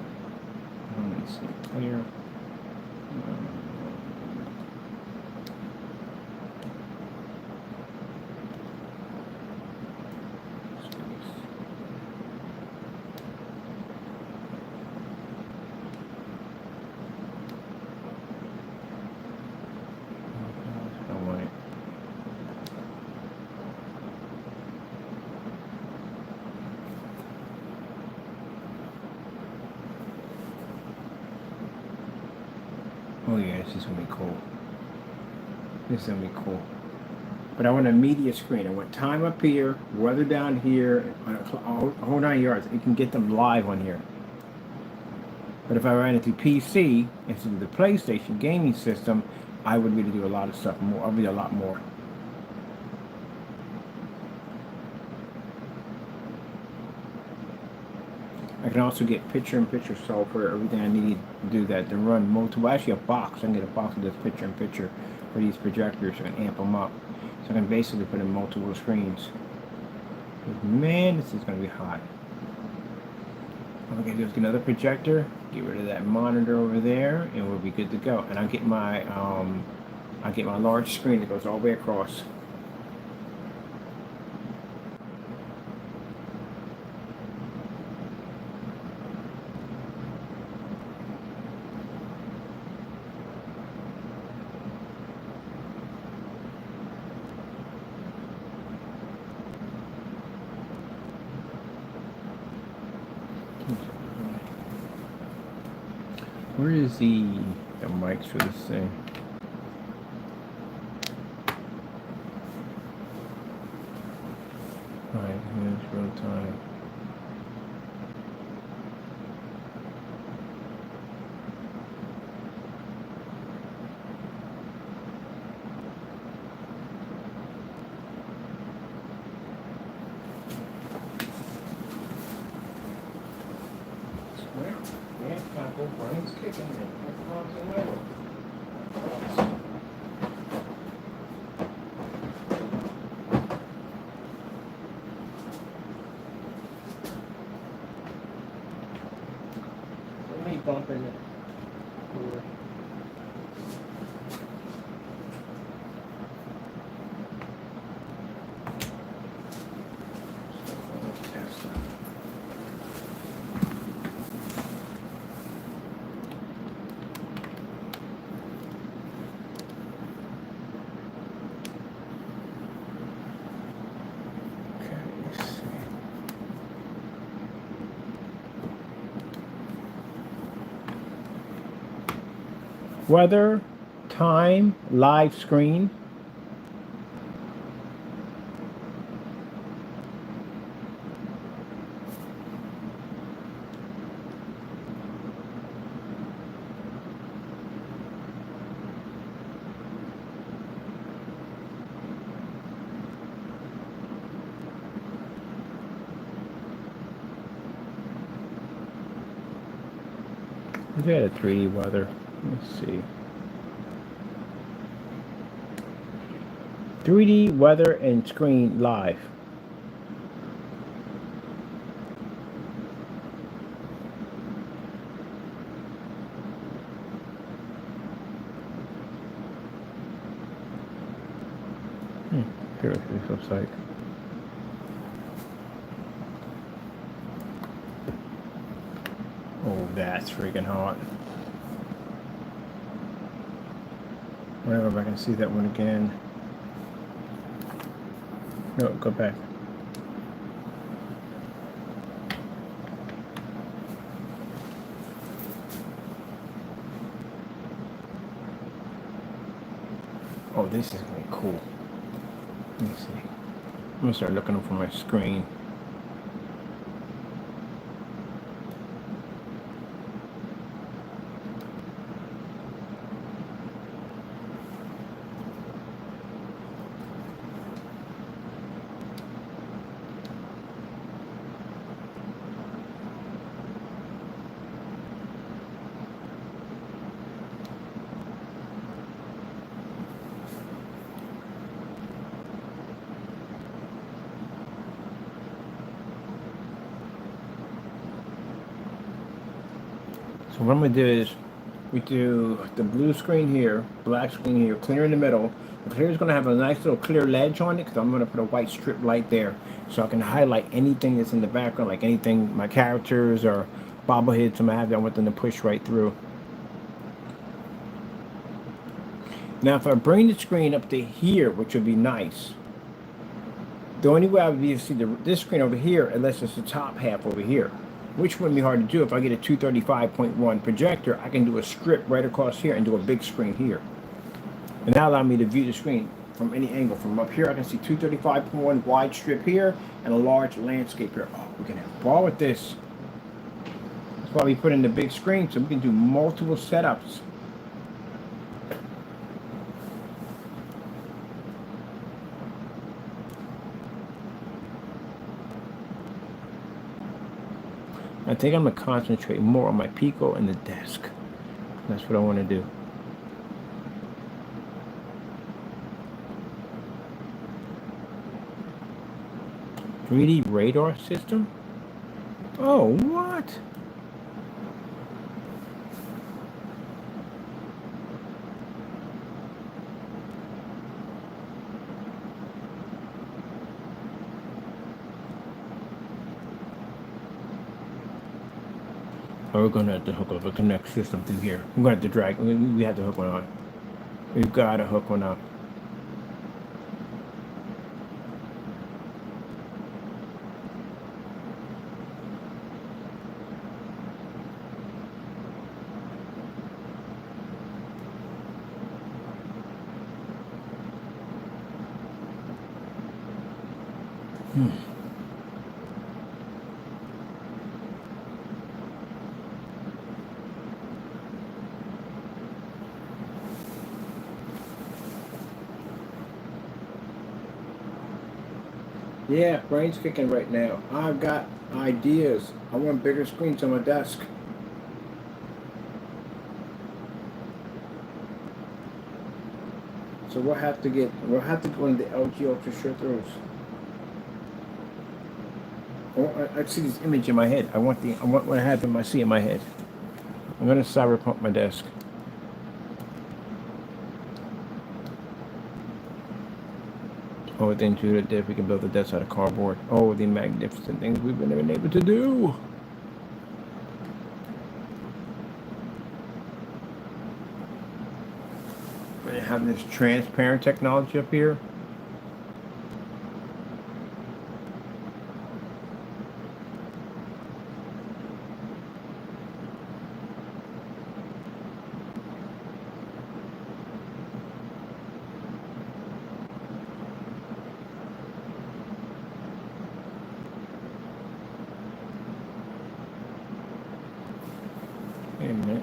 Let me see, clear. Oh yeah, this is gonna be cool. This is gonna be cool. But I want a media screen. I want time up here, weather down here, a whole 9 yards. You can get them live on here. But if I ran it through PC instead of the PlayStation gaming system, I would really do a lot of stuff more. I'd be a lot more. I can also get picture-in-picture software, everything I need to do that, to run multiple, actually a box. I can get a box of this picture-in-picture for these projectors and amp them up. So I can basically put in multiple screens. Man, this is going to be hot. All I'm gonna do is get another projector, get rid of that monitor over there, and we'll be good to go. And I'll get my large screen that goes all the way across. Where is the mics for this thing? Alright, here's real time. Yeah, tackle, brains kicking, let me bump in it. Weather, time, live screen. We had a 3D weather. Let's see. 3D weather and screen live. Here it looks like. Oh, that's freaking hot. Whatever, if I can see that one again. No, go back. Oh, this is gonna be cool. Let me see. I'm gonna start looking for my screen. So what I'm going to do is we do the blue screen here, black screen here, clear in the middle. The clear is going to have a nice little clear ledge on it because I'm going to put a white strip light there so I can highlight anything that's in the background, like anything, my characters or bobbleheads, I'm going to have that, I want them to push right through. Now if I bring the screen up to here, which would be nice, the only way I would be able to see this screen over here, unless it's the top half over here, which wouldn't be hard to do. If I get a 235.1 projector, I can do a strip right across here and do a big screen here. And that allows me to view the screen from any angle. From up here, I can see 235.1 wide strip here and a large landscape here. Oh, we can have ball with this. That's why we put in the big screen, so we can do multiple setups. I think I'm going to concentrate more on my Pico and the desk. That's what I want to do. "3D radar system"? Oh, what? Oh, we're gonna have to hook up a connect system through here. We're gonna have to drag. We have to hook one on. We've got to hook one up. Yeah, brain's kicking right now. I've got ideas. I want bigger screens on my desk. So we'll have to go into the LG Ultra short throws. I see this image in my head. I want what I have in my head. I'm gonna cyberpunk my desk. Oh, then to the desk we can build the desk out of cardboard. Oh, the magnificent things we've been able to do. We have this transparent technology up here. Wait a minute.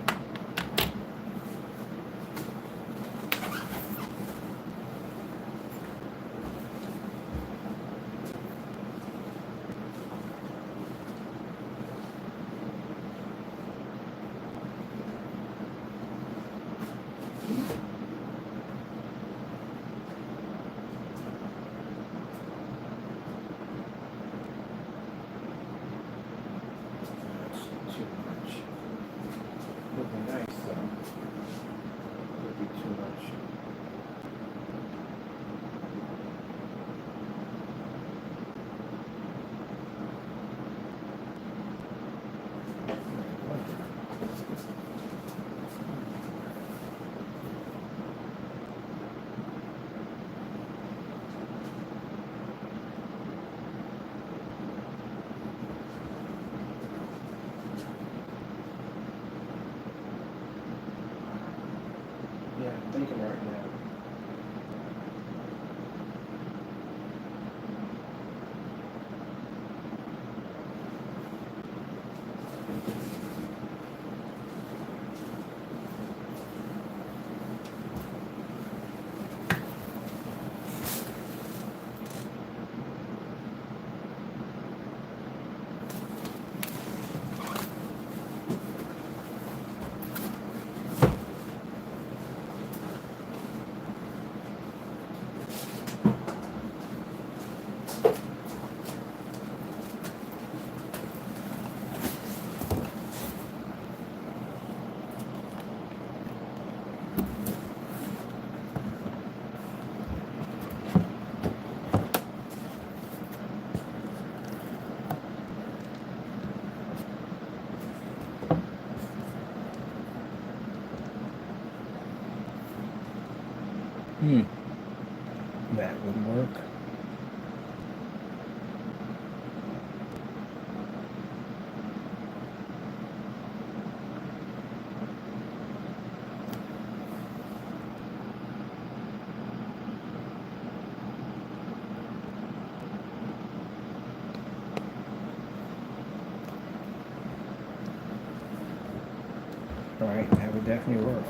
That's too much. Would be nice though. Would be too much. Yeah, I'm thinking right now. That would work. All right, that would definitely work.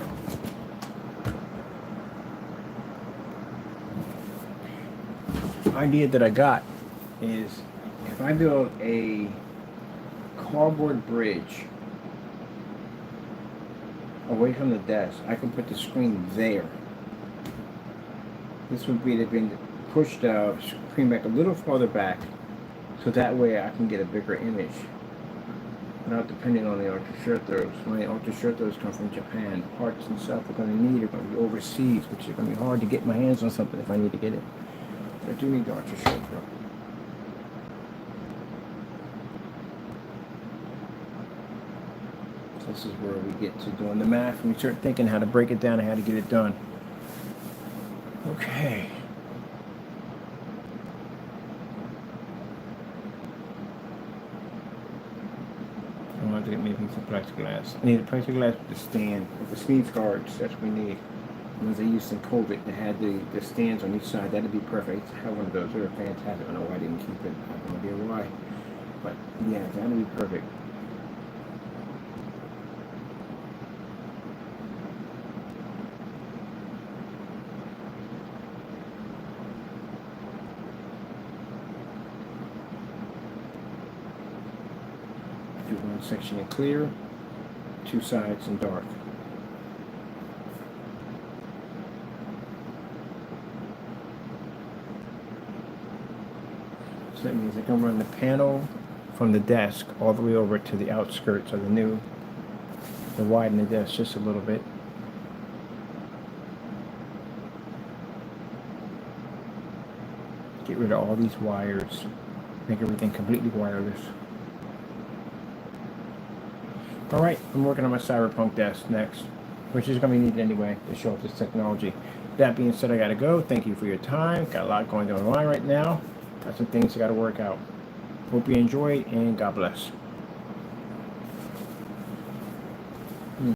Idea that I got is if I build a cardboard bridge away from the desk, I can put the screen there. This would be to be pushed screen back a little farther back, so that way I can get a bigger image without depending on the ultra short throws. My ultra short throws come from Japan. Parts and stuff are going to need are going to be overseas, which is going to be hard to get my hands on something if I need to get it. I do need the ultra short throw. So this is where we get to doing the math and we start thinking how to break it down and how to get it done. Okay. I'm going to get maybe some plexiglass. I need a plexiglass with the stand, with the sneeze guards. That's what we need. The ones they used in COVID that had the stands on each side. That'd be perfect. I have one of those. They're fantastic. I don't know why I didn't keep it. I have no idea why. But yeah, that'd be perfect. Do one section in clear, two sides in dark. So that means I can run the panel from the desk all the way over to the outskirts of the widen the desk just a little bit. Get rid of all these wires, make everything completely wireless. Alright, I'm working on my Cyberpunk desk next, which is going to be needed anyway to show off this technology. That being said, I got to go. Thank you for your time. Got a lot going on right now. Got some things I got to work out. Hope you enjoyed, and God bless.